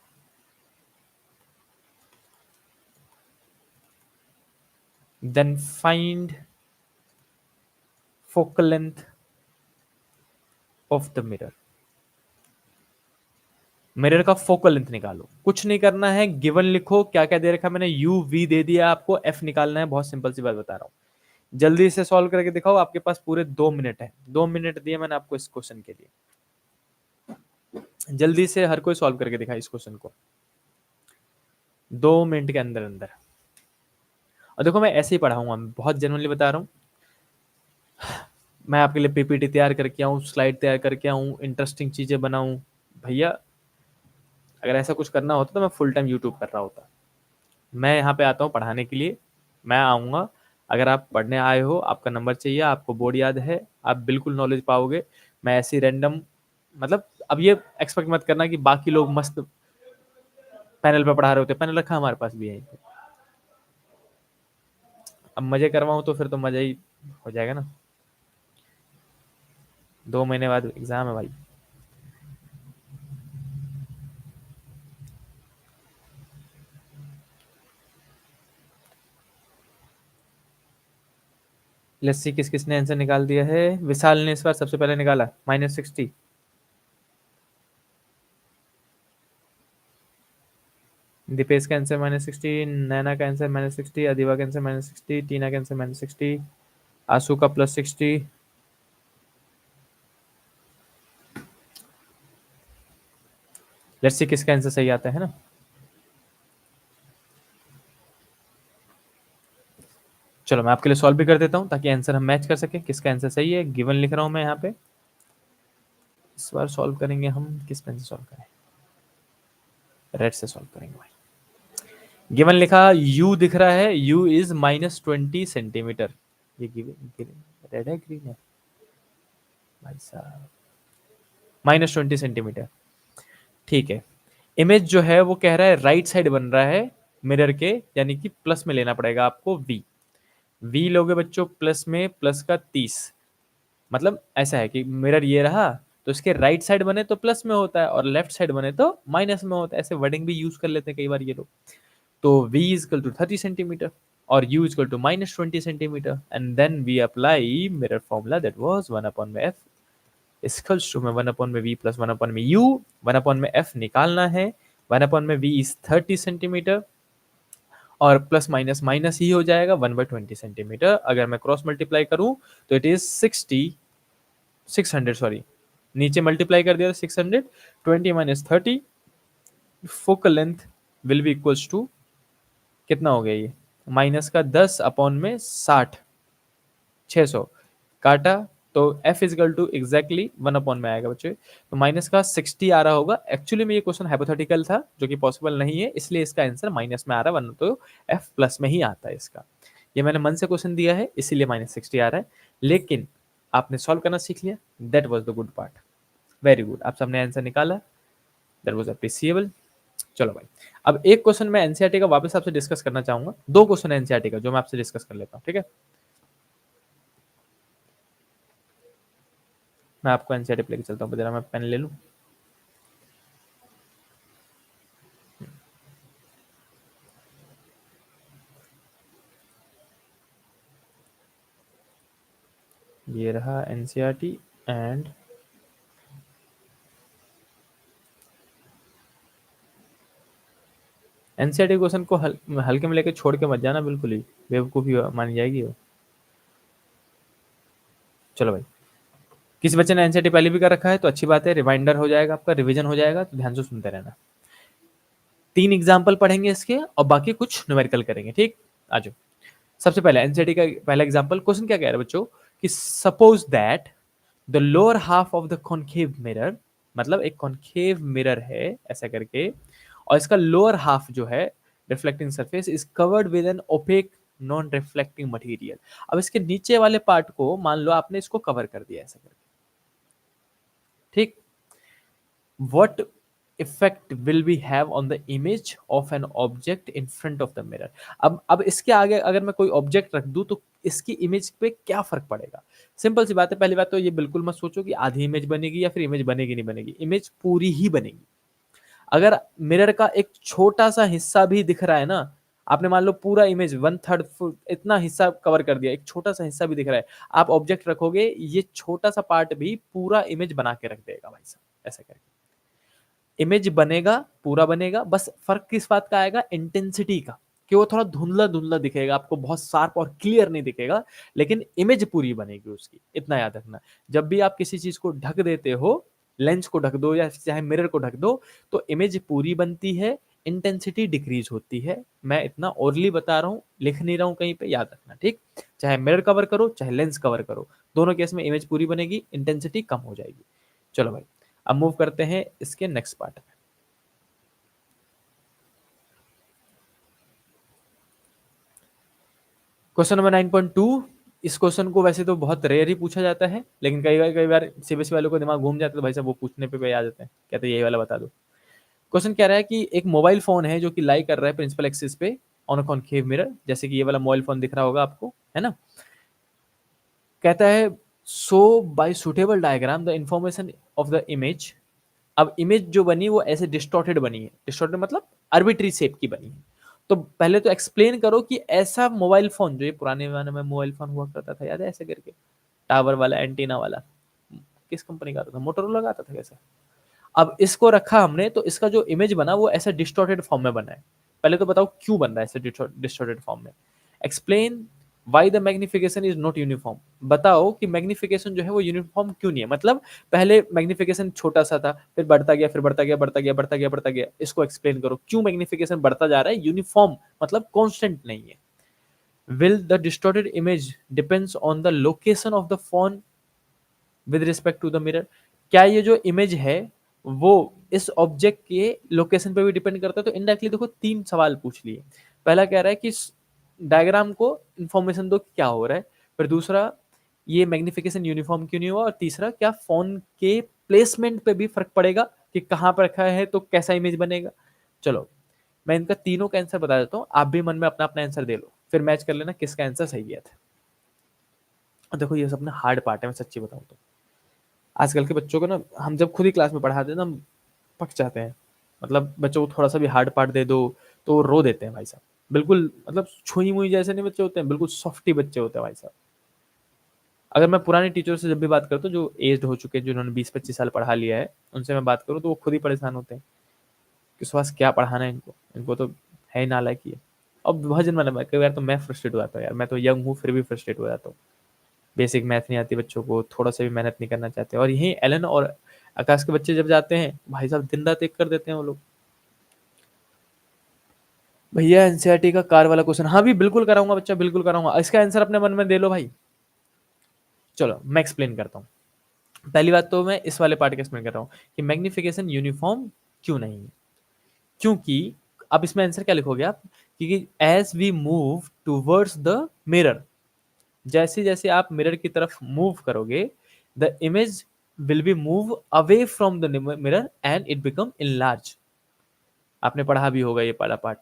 then find focal length of the mirror। Mirror का focal length निकालो, कुछ नहीं करना है, given लिखो, क्या क्या दे रखा है मैंने, यू वी दे दिया आपको, एफ निकालना है, बहुत सिंपल सी बात बता रहा हूँ। जल्दी से सॉल्व करके दिखाओ, आपके पास पूरे 2 मिनट है, 2 मिनट दिए मैंने आपको इस क्वेश्चन के लिए। जल्दी से हर कोई सॉल्व करके दिखाए इस क्वेश्चन को 2 मिनट के अंदर अंदर। और देखो मैं ऐसे ही पढ़ाऊंगा, मैं बहुत जेन्युइनली बता रहा हूँ, मैं आपके लिए पीपीटी तैयार करके आऊँ, स्लाइड तैयार करके आऊँ, इंटरेस्टिंग चीजें बनाऊं। भैया अगर ऐसा कुछ करना होता तो मैं फुल टाइम यूट्यूब कर रहा होता। मैं यहाँ पे आता हूँ पढ़ाने के लिए, मैं आऊँगा, अगर आप पढ़ने आए हो, आपका नंबर चाहिए, आपको बोर्ड याद है, आप बिल्कुल नॉलेज पाओगे। मैं ऐसी रैंडम, मतलब अब ये एक्सपेक्ट मत करना कि बाकी लोग मस्त पैनल पे पढ़ा रहे होते, पैनल रखा हमारे पास भी है। अब मजे करवाऊँ तो फिर तो मजा ही हो जाएगा ना। 2 महीने बाद एग्जाम है भाई। लेट्स सी किस किसने आंसर निकाल दिया है। विशाल ने इस बार सबसे पहले निकाला -60। दीपेश का आंसर -60, नैना का आंसर -60, अधिवा का आंसर -60, टीना का आंसर -60, आशु का +60। लेट्स सी किसका आंसर सही आता है ना। चलो मैं आपके लिए सॉल्व भी कर देता हूं ताकि आंसर हम मैच कर सके। किसका आंसर सही है गिवन लिख रहा हूं मैं यहाँ पे। इस बार सॉल्व करेंगे हम, किस पेन से सॉल्व करें, रेड से सॉल्व करेंगे भाई। गिवन लिखा, u दिख रहा है, u इज -20 सेंटीमीटर। ये गिवन रेड है ग्रीन है भाई साहब, -20 सेंटीमीटर। ठीक है, इमेज जो है वो कह रहा है राइट साइड बन रहा है मिरर के, यानी कि प्लस में लेना पड़ेगा आपको v। v लोगे बच्चों प्लस में, प्लस का 30, मतलब ऐसा है कि मिरर ये रहा तो इसके राइट साइड बने तो प्लस में होता है और लेफ्ट साइड बने तो माइनस में होता है। ऐसे वर्डिंग भी यूज कर लेते हैं कई बार ये लोग। तो v is equal to 30 centimetre और u is equal to -20 centimetre, and then we apply mirror formula that was 1 upon में f इक्वल्स टू में 1 अपॉन में v प्लस 1 अपॉन में u। 1 अपॉन में f निकालना है, 1 अपॉन में v इज 30 सेंटीमीटर और प्लस माइनस माइनस ही हो जाएगा 1/20 सेंटीमीटर। अगर मैं क्रॉस मल्टीप्लाई करूं तो इट इज 600, सॉरी नीचे मल्टीप्लाई कर दिया 600, 20 minus 30, focal length will be equals to कितना हो गया ये, माइनस का 10 अपॉन में 60, 600 काटा तो f is equal to exactly 1 upon में आएगा बच्चे। तो माइनस का 60 आ रहा होगा। एक्चुअली में ये क्वेश्चन हाइपोथेटिकल था जो कि पॉसिबल नहीं है, इसलिए इसका आंसर माइनस में आ रहा है, वरना तो f प्लस में ही आता है इसका। ये मैंने मन से क्वेश्चन दिया है इसीलिए -60 आ रहा है, लेकिन आपने सॉल्व करना सीख लिया, that was the good part. Very good, आप सबने आंसर निकाला, दैट वाज अप्रिशिएबल। चलो भाई, अब एक क्वेश्चन मैं एनसीईआरटी का वापस आपसे डिस्कस करना चाहूंगा, 2 क्वेश्चन एनसीईआरटी का जो मैं आपसे डिस्कस कर लेता हूँ, ठीक है। मैं आपको एनसीईआरटी पे लेके चलता हूँ, जरा मैं पेन ले लूँ। ये रहा एनसीईआरटी एंड एनसीईआरटी क्वेश्चन को हल्के में लेके छोड़ के मत जाना बिल्कुल ही, बेवकूफ़ी मानी जाएगी वो। चलो भाई, किसी बच्चे ने एनसीईआरटी पहले भी कर रखा है तो अच्छी बात है, रिमाइंडर हो जाएगा आपका, रिवीजन हो जाएगा, तो ध्यान से सुनते रहना। 3 एग्जाम्पल पढ़ेंगे इसके और बाकी कुछ न्यूमेरिकल करेंगे, ठीक। आ जाओ, सबसे पहले एनसीईआरटी का पहला एग्जाम्पल। क्वेश्चन क्या कह रहा है बच्चों कि suppose that the lower half of the concave mirror, मतलब एक कॉनकेव मिरर है ऐसा करके, और इसका लोअर हाफ जो है reflecting surface is covered with an opaque non reflecting material. अब इसके नीचे वाले पार्ट को मान लो आपने इसको कवर कर दिया ऐसा करके, ठीक। What effect will we have on the image of an object in front of the mirror. अब इसके आगे अगर मैं कोई ऑब्जेक्ट रख दूं तो इसकी इमेज पे क्या फर्क पड़ेगा। सिंपल सी बात है, पहली बात तो ये बिल्कुल मत सोचो कि आधी इमेज बनेगी या फिर इमेज बनेगी नहीं बनेगी, इमेज पूरी ही बनेगी। अगर मिरर का एक छोटा सा हिस्सा भी दिख रहा है ना, आपने मान लो पूरा इमेज 1/3 इतना हिस्सा कवर कर दिया, एक छोटा सा हिस्सा भी दिख रहा है, आप ऑब्जेक्ट रखोगे ये छोटा सा पार्ट भी पूरा इमेज बना के रख देगा भाई साहब, ऐसा करके। इमेज बनेगा, पूरा बनेगा, बस फर्क किस बात का आएगा, इंटेंसिटी का, कि वो थोड़ा धुंधला धुंधला दिखेगा आपको, बहुत शार्प और क्लियर नहीं दिखेगा, लेकिन इमेज पूरी बनेगी उसकी, इतना याद रखना। जब भी आप किसी चीज को ढक देते हो, लेंस को ढक दो या चाहे मिरर को ढक दो, तो इमेज पूरी बनती है, इंटेंसिटी डिक्रीज होती है। मैं इतना ओरली बता रहा हूँ, लिख नहीं रहा हूँ कहीं पे, याद रखना, ठीक। चाहे मिरर कवर करो चाहे लेंस कवर करो, दोनों केस में इमेज पूरी बनेगी, इंटेंसिटी कम हो जाएगी। चलो भाई, अब मूव करते हैं इसके नेक्स्ट पार्ट में। Question number 9.2। इस क्वेश्चन को वैसे तो बहुत रेयर ही पूछा जाता है, लेकिन कई बार सीबीएसई वालों को दिमाग घूम जाता है, तो भाई साहब वो पूछने पे आ जाते हैं, कहते हैं यही वाला बता दो। क्वेश्चन कह रहा है कि एक मोबाइल फोन है जो कि लाई कर रहा है प्रिंसिपल एक्सिस पे ऑन अ कॉनकेव मिरर, जैसे कि ये वाला मोबाइल फोन दिख रहा होगा आपको, है ना। कहता है show by suitable diagram the information of the image. अब इमेज जो बनी वो ऐसे डिस्टॉर्टेड बनी है, डिस्टॉर्टेड मतलब आर्बिट्री शेप की बनी है। तो पहले तो एक्सप्लेन करो कि ऐसा मोबाइल फोन, जो ये पुराने जमाने में मोबाइल फोन हुआ करता था, याद है, ऐसे करके टावर वाला, एंटीना वाला, किस कंपनी का आता था, मोटोरोला का आता था कैसा। अब इसको रखा हमने, तो इसका जो इमेज बना वो ऐसा डिस्टॉर्टेड फॉर्म में बना है। पहले तो बताओ क्यों बन रहा है ऐसे डिस्टॉर्टेड फॉर्म में। Explain why the magnification is not uniform. बताओ कि मैग्निफिकेशन जो है वो यूनिफॉर्म क्यों नहीं है, मतलब पहले मैग्निफिकेशन छोटा सा था, फिर बढ़ता गया, फिर बढ़ता गया, बढ़ता गया, बढ़ता गया, बढ़ता गया। इसको एक्सप्लेन करो क्यों मैग्निफिकेशन बढ़ता जा रहा है, यूनिफॉर्म मतलब कॉन्स्टेंट नहीं है। Will the distorted image depends on the location of the phone with respect to the mirror. क्या ये जो इमेज है वो इस ऑब्जेक्ट के लोकेशन पे भी डिपेंड करता है। तो इनडायरेक्टली देखो तीन सवाल पूछ लिए। पहला कह रहा है कि डायग्राम को इंफॉर्मेशन दो क्या हो रहा है, फिर दूसरा ये मैग्निफिकेशन यूनिफॉर्म क्यों नहीं हुआ, और तीसरा क्या फोन के प्लेसमेंट पे भी फर्क पड़ेगा कि कहाँ पर रखा है तो कैसा इमेज बनेगा। चलो मैं इनका तीनों का आंसर बता देता हूँ, आप भी मन में अपना अपना आंसर दे लो, फिर मैच कर लेना किसका आंसर सही है। देखो ये सब ना हार्ड पार्ट है, मैं सच्ची बताऊँ तो आजकल के बच्चों को ना हम जब खुद ही क्लास में पढ़ाते हैं ना, हम पक जाते हैं। मतलब बच्चों को थोड़ा सा भी हार्ड पार्ट दे दो तो वो रो देते हैं भाई साहब, बिल्कुल मतलब छुई मुई जैसे नहीं बच्चे होते हैं, बिल्कुल सॉफ्टी बच्चे होते हैं भाई साहब। अगर मैं पुराने टीचर से जब भी बात करता हूँ जो एज्ड हो चुके हैं, जिन्होंने 20-25 साल पढ़ा लिया है, उनसे मैं बात करूँ तो वो खुद ही परेशान होते हैं कि सुहास क्या पढ़ाना है इनको, इनको तो है ही नालायक ही है। अब भजन मन में कई बार तो मैं फ्रस्ट्रेट हो जाता हूँ यार, मैं तो यंग हूँ फिर भी फ्रस्ट्रेट हो जाता हूँ। बेसिक मैथ नहीं आती बच्चों को, थोड़ा सा भी मेहनत नहीं करना चाहते, और यहीं एलन और आकाश के बच्चे जब जाते हैं भाई साहब दिन रात एक कर देते हैं वो लोग। भैया एनसीईआरटी का कार वाला क्वेश्चन, हाँ भी बिल्कुल कराऊंगा बच्चा, बिल्कुल कराऊंगा, इसका आंसर अपने मन में दे लो भाई। चलो मैं एक्सप्लेन करता हूँ। पहली बात तो मैं इस वाले पार्ट का एक्सप्लेन कर रहा हूँ कि मैग्निफिकेशन यूनिफॉर्म क्यों नहीं है। क्योंकि अब इसमें आंसर क्या लिखोगे आप, क्योंकि as we move towards the mirror, जैसे जैसे आप मिरर की तरफ मूव करोगे, the image will be move away from the mirror and it become enlarge. आपने पढ़ा भी होगा ये पहला पार्ट,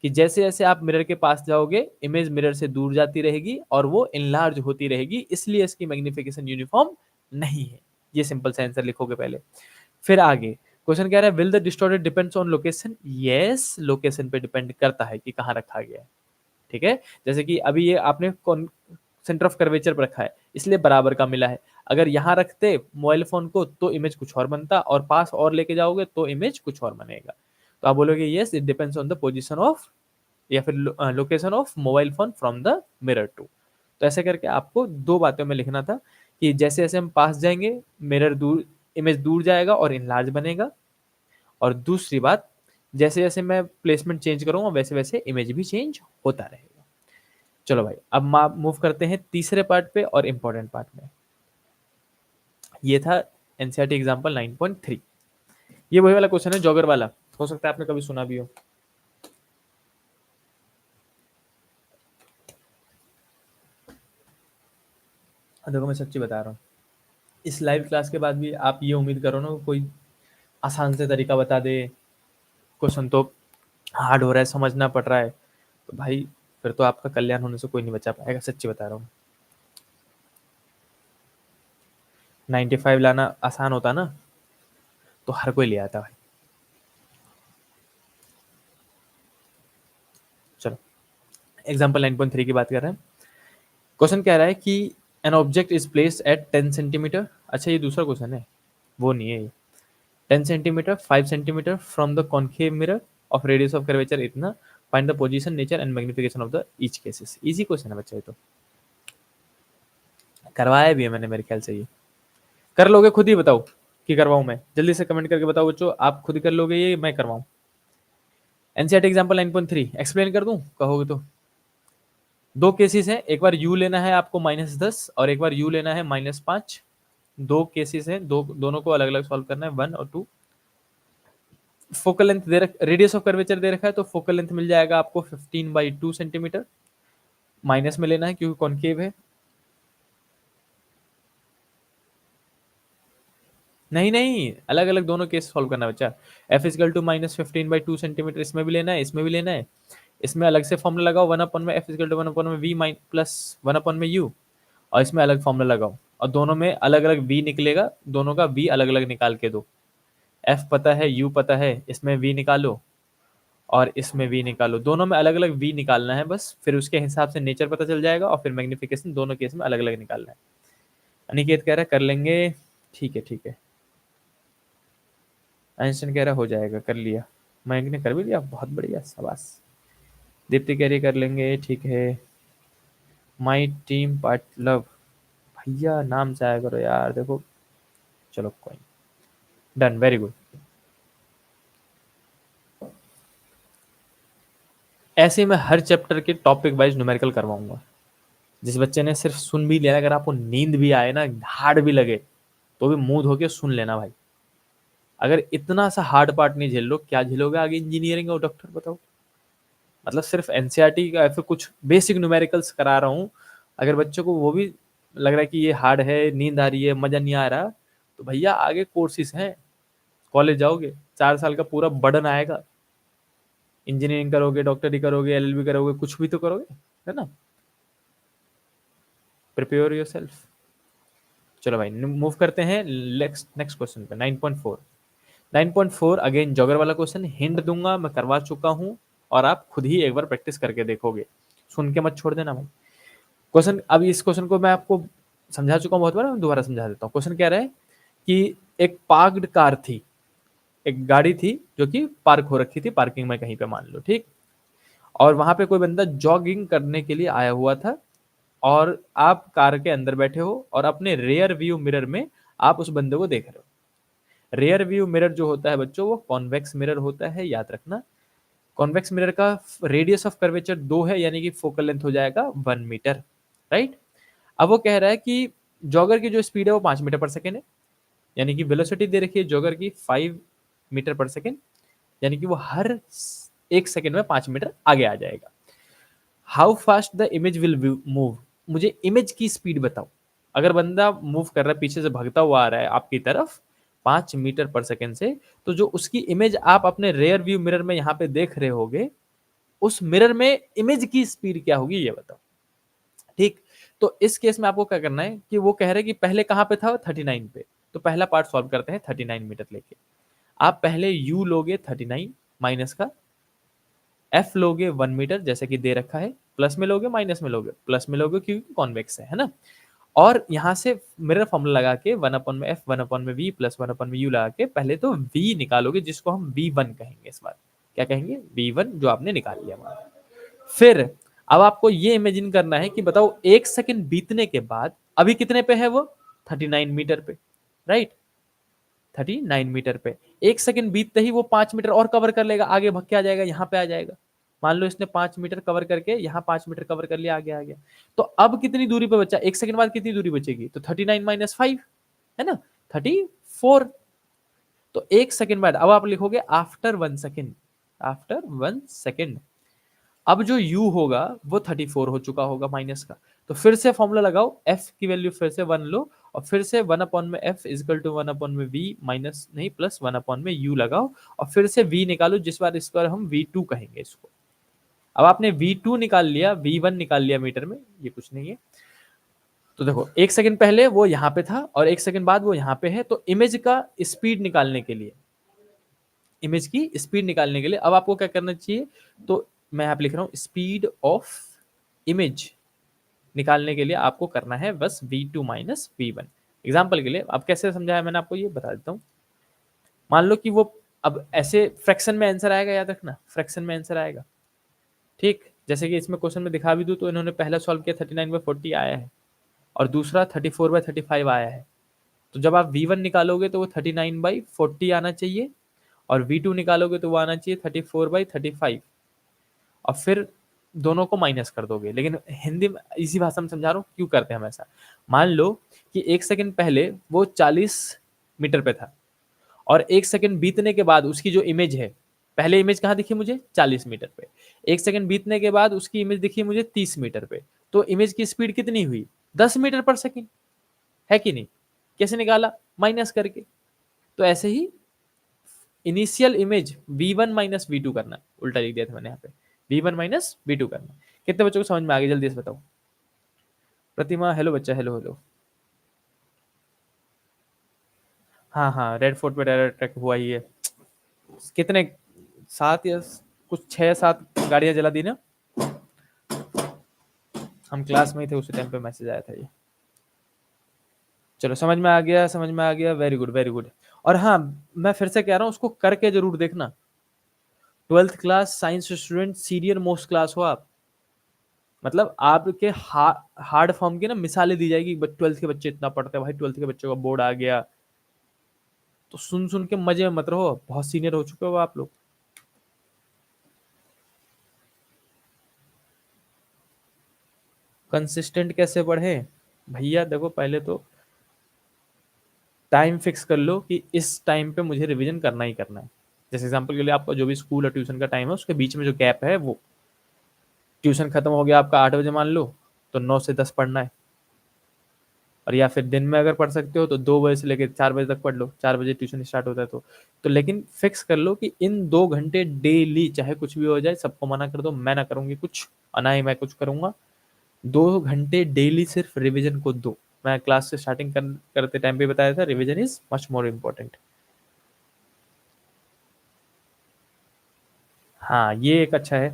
कि जैसे जैसे आप मिरर के पास जाओगे इमेज मिरर से दूर जाती रहेगी और वो इनलार्ज होती रहेगी, इसलिए इसकी मैग्निफिकेशन यूनिफॉर्म नहीं है। ये सिंपल सा आंसर लिखोगे पहले। फिर आगे क्वेश्चन कह रहा है will the distorted depends on location. Yes, location पे डिपेंड करता है कि कहाँ रखा गया है, ठीक है। जैसे कि अभी ये आपने सेंटर ऑफ कर्वेचर पर रखा है इसलिए बराबर का मिला है। अगर यहाँ रखते मोबाइल फोन को तो इमेज कुछ और बनता, और पास और लेके जाओगे तो इमेज कुछ और बनेगा। तो आप बोलोगे yes it depends on the position of, या फिर location of mobile phone from the mirror too. तो ऐसे करके आपको दो बातों में लिखना था कि जैसे जैसे हम पास जाएंगे मिरर दूर, इमेज दूर जाएगा और इनलार्ज बनेगा, और दूसरी बात जैसे जैसे मैं प्लेसमेंट चेंज करूंगा वैसे वैसे इमेज भी चेंज होता रहेगा। चलो भाई अब मूव करते हैं तीसरे पार्ट पे और इम्पोर्टेंट पार्ट में। ये था एनसीईआरटी एग्जांपल 9.3। ये वही वाला क्वेश्चन है जॉगर वाला, हो सकता है आपने कभी सुना भी हो। देखो मैं सच्ची बता रहा हूँ, इस लाइव क्लास के बाद भी आप ये उम्मीद करो ना कोई आसान से तरीका बता दे, क्वेश्चन तो हार्ड हो रहा है, समझना पड़ रहा है, तो भाई फिर तो आपका कल्याण होने से कोई नहीं बचा पाएगा, सच्ची बता रहा हूँ। 95 लाना आसान होता ना तो हर कोई ले आता भाई। चलो एग्जाम्पल 9.3 की बात कर रहे हैं। क्वेश्चन कह रहा है कि an object is placed at 10 centimetre. अच्छा ये दूसरा क्वेश्चन है, वो नहीं है ये। 10 centimetre, 5 centimetre from the concave mirror of radius of curvature इतना, find the position, nature and magnification of the each cases. Easy question है बच्चा, ये तो करवाया भी है मैंने मेरे ख्याल से। ये कर लोगे खुद ही, बताओ कि करवाऊं मैं? जल्दी से कमेंट करके बताओ बच्चों, आप खुद कर लोगे ये मैं करवाऊं? एनसीईआरटी एग्जांपल 9.3 एक्सप्लेन कर दूं कहोगे तो? दो केसेस हैं, एक बार u लेना है आपको -10 और एक बार u लेना है -5। दो केसेस हैं, दोनों को अलग अलग सॉल्व करना है, 1 और 2। फोकल लेंथ दे रख, रेडियस ऑफ कर्वेचर दे रखा है, तो फोकल लेंथ मिल जाएगा आपको 15/2 सेंटीमीटर। माइनस में लेना है क्योंकि कॉन्केव है। नहीं नहीं, अलग अलग दोनों केस सॉल्व करना है बच्चा। f इजकल टू -15/2 सेंटीमीटर, इसमें भी लेना है, इसमें भी लेना है। इसमें अलग से फॉर्मूला लगाओ, 1 अपॉन में f इजकल टू 1 अपॉन में v प्लस 1 अपॉन में u, और इसमें अलग फॉर्मूला लगाओ, और दोनों में अलग अलग v निकलेगा, दोनों का v अलग अलग निकाल के दो। f पता है, u पता है, इसमें v निकालो और इसमें v निकालो, दोनों में अलग अलग v निकालना है बस, फिर उसके हिसाब से नेचर पता चल जाएगा, और फिर मैग्निफिकेशन दोनों केस में अलग अलग निकालना है। अनिकेत कह रहा है कर लेंगे, ठीक है ठीक है। आइंस्टाइन कह रहा हो जाएगा, कर लिया। मयंक ने कर भी लिया, बहुत बढ़िया, शाबाश। दीप्ति कह रही कर लेंगे, ठीक है। माई टीम पार्ट लव, भैया नाम से आया करो यार, देखो। चलो कोई, डन, वेरी गुड। ऐसे मैं हर चैप्टर के टॉपिक वाइज न्यूमेरिकल करवाऊंगा। जिस बच्चे ने सिर्फ सुन भी लिया, अगर आपको नींद भी आए ना, हार्ड भी लगे, तो भी मुंह धो के सुन लेना भाई। अगर इतना सा हार्ड पार्ट नहीं झेल लो, क्या झेलोगे आगे इंजीनियरिंग और डॉक्टर, बताओ? मतलब सिर्फ एनसीईआरटी का फिर कुछ बेसिक न्यूमेरिकल्स करा रहा हूँ, अगर बच्चों को वो भी लग रहा है कि ये हार्ड है, नींद आ रही है, मजा नहीं आ रहा, तो भैया आगे कोर्सेज हैं, कॉलेज जाओगे, 4 साल का पूरा बर्डन आएगा। इंजीनियरिंग करोगे, डॉक्टरी करोगे, एलएलबी करोगे, कुछ भी तो करोगे, है ना? Prepare yourself. चलो भाई मूव करते हैं नेक्स्ट क्वेश्चन पे, 9.4। 9.4 अगेन जॉगर वाला क्वेश्चन, हिंट दूंगा, मैं करवा चुका हूं, और आप खुद ही एक बार प्रैक्टिस करके देखोगे, सुन के मत छोड़ देना भाई। क्वेश्चन, अब इस क्वेश्चन को मैं आपको समझा चुका हूं बहुत बार, मैं दोबारा समझा देता हूँ। क्वेश्चन कह रहा है कि एक पार्क्ड कार थी, एक गाड़ी थी जो कि पार्क हो रखी थी पार्किंग में कहीं पे, मान लो, ठीक। और वहां पे कोई बंदा जॉगिंग करने के लिए आया हुआ था, और आप कार के अंदर बैठे हो, और अपने रेयर व्यू मिरर में आप उस बंदे को देख रहे हो। रेयर व्यू मिरर जो होता है बच्चों, वो कॉन्वेक्स मिरर होता है, याद रखना। कॉन्वेक्स मिरर का रेडियस ऑफ कर्वेचर 2 है, यानी कि फोकल लेंथ हो जाएगा 1 मीटर, राइट। अब वो कह रहा है कि जॉगर की जो स्पीड है वो 5 मीटर पर सेकेंड है, यानी कि वेलोसिटी दे रखी है जॉगर की 5 मीटर पर सेकेंड, यानी कि वो हर 1 सेकेंड में 5 मीटर आगे आ जाएगा। How fast the image will move, मुझे इमेज की स्पीड बताओ। अगर बंदा मूव कर रहा है, पीछे से भागता हुआ आ रहा है आपकी तरफ 5 मीटर पर सेकेंड से, तो जो उसकी इमेज आप अपने रेयर व्यू मिरर में यहाँ पे देख रहे होगे, उस मिरर में इमेज की स्पीड क्या होगी ये बताओ, ठीक। तो इस केस में आपको क्या करना है कि वो कह रहे हैं कि पहले कहाँ पे था, 39 पे, तो पहला पार्ट सॉल्व करते हैं 39 मीटर लेके। आप पहले u लोगे 39 माइनस का, f लोगे 1 मीटर जैसे कि दे रखा है, प्लस में लोगे माइनस में लोगे, प्लस में लोगे क्योंकि कॉन्वेक्स है ना। और यहाँ से मिरर फॉर्मूला लगा के 1 अपॉन में f 1 अपॉन में v प्लस 1 अपॉन में u लगा के पहले तो v निकालोगे, जिसको हम v1 कहेंगे इस बार। क्या कहेंगे? v1, जो आपने निकाल लिया हमारा। फिर अब आपको ये इमेजिन करना है कि बताओ 1 सेकंड बीतने के बाद अभी कितने पे है वो, 39 मीटर पे, राइट। 39 मीटर पे 1 सेकंड बीतते ही वो 5 मीटर और कवर कर लेगा, आगे भग के आ जाएगा, यहाँ पे आ जाएगा। मान लो इसने 5 मीटर कवर करके यहाँ 5 मीटर कवर कर लिया, आगे आ गया। तो अब कितनी दूरी पे बचा, 1 सेकंड बाद कितनी दूरी बचेगी, तो 39 माइनस 5 है ना, 34। तो 1 सेकंड बाद अब आप लिखोगे आफ्टर 1 सेकंड, आफ्टर 1 सेकंड। अब जो u होगा वो 34 हो चुका होगा माइनस का। तो फिर से फॉर्मूला लगाओ, f की वैल्यू फिर से 1 लो, और फिर से 1 अपॉन में f इजकल टू 1 अपॉन में v माइनस नहीं प्लस 1 अपॉन में u लगाओ, और फिर से v निकालो, जिस बार इस बार हम v2 कहेंगे इसको। अब आपने v2 निकाल लिया, v1 निकाल लिया मीटर में, ये कुछ नहीं है। तो देखो 1 सेकंड पहले वो यहाँ पे था और 1 सेकंड बाद वो यहाँ पे है, तो इमेज का स्पीड निकालने के लिए, इमेज की स्पीड निकालने के लिए अब आपको क्या करना चाहिए, तो मैं यहाँ पे लिख रहा हूँ स्पीड ऑफ इमेज निकालने के लिए आपको करना है बस v2 माइनस v1। एग्जाम्पल के लिए अब कैसे समझाया मैंने आपको ये बता देता हूँ। मान लो कि वो अब ऐसे फ्रैक्शन में आंसर आएगा, याद रखना फ्रैक्शन में आंसर आएगा, ठीक। जैसे कि इसमें क्वेश्चन में दिखा भी दूं तो इन्होंने पहला सॉल्व किया 39/40 आया है और दूसरा 34/35 आया है। तो जब आप V1 निकालोगे तो वो 39/40 आना चाहिए और V2 निकालोगे तो वो आना चाहिए 34/35 और फिर दोनों को माइनस कर दोगे। लेकिन हिंदी में इसी भाषा में समझा रहा हूँ क्यों करते हैं हम ऐसा। मान लो कि 1 सेकंड पहले वो 40 मीटर पे था और 1 सेकंड बीतने के बाद उसकी जो इमेज है, पहले इमेज कहाँ दिखी मुझे 40 मीटर पे, 1 सेकंड बीतने के बाद उसकी इमेज दिखी मुझे 30 मीटर पे। तो इमेज की स्पीड कितनी हुई 10 मीटर पर सेकंड, है कि नहीं। कैसे निकाला, माइनस करके। तो ऐसे ही initial image v1 minus v2 करना, उल्टा लिख दिया था मैंने यहाँ पे, v1 माइनस v2 करना। कितने बच्चों को समझ में आ गया, जल्दी से बताओ। प्रतिमा हेलो बच्चा, हेलो हेलो। हाँ हाँ, रेड फोर्ट पे टेरर अटैक हुआ ही है। कितने, 7 या कुछ 6-7 गाड़ियां जला दी ना। हम क्लास में ही थे उसी टाइम पे मैसेज आया था ये। चलो समझ में आ गया, समझ में आ गया, वेरी गुड वेरी गुड। और हाँ, मैं फिर से कह रहा हूँ उसको करके जरूर देखना। 12th class science student senior most class हो आप, मतलब आपके हार्ड फॉर्म की ना मिसालें दी जाएगी। 12th के बच्चे इतना पढ़ते हैं भाई, 12th के बच्चों का बोर्ड आ गया, तो सुन सुन के मजे में मत रहो, बहुत सीनियर हो चुके हो आप लोग। कंसिस्टेंट कैसे पढ़े भैया, देखो पहले तो टाइम फिक्स कर लो कि इस टाइम पे मुझे रिवीजन करना ही करना है। जैसे एग्जांपल के लिए आपका जो भी स्कूल और ट्यूशन का टाइम है उसके बीच में जो गैप है, वो ट्यूशन खत्म हो गया आपका 8 बजे मान लो, तो 9 से 10 पढ़ना है। और या फिर दिन में अगर पढ़ सकते हो तो 2 बजे से लेकर 4 बजे तक पढ़ लो, 4 बजे ट्यूशन स्टार्ट होता है तो लेकिन फिक्स कर लो कि इन 2 घंटे डेली, चाहे कुछ भी हो जाए, सबको मना कर दो, मैं ना करूंगी कुछ और ना ही मैं कुछ करूंगा। 2 घंटे डेली सिर्फ रिविजन को दो। मैं क्लास से स्टार्टिंग करते टाइम पे बताया था, revision is much more important. हाँ, ये एक अच्छा है।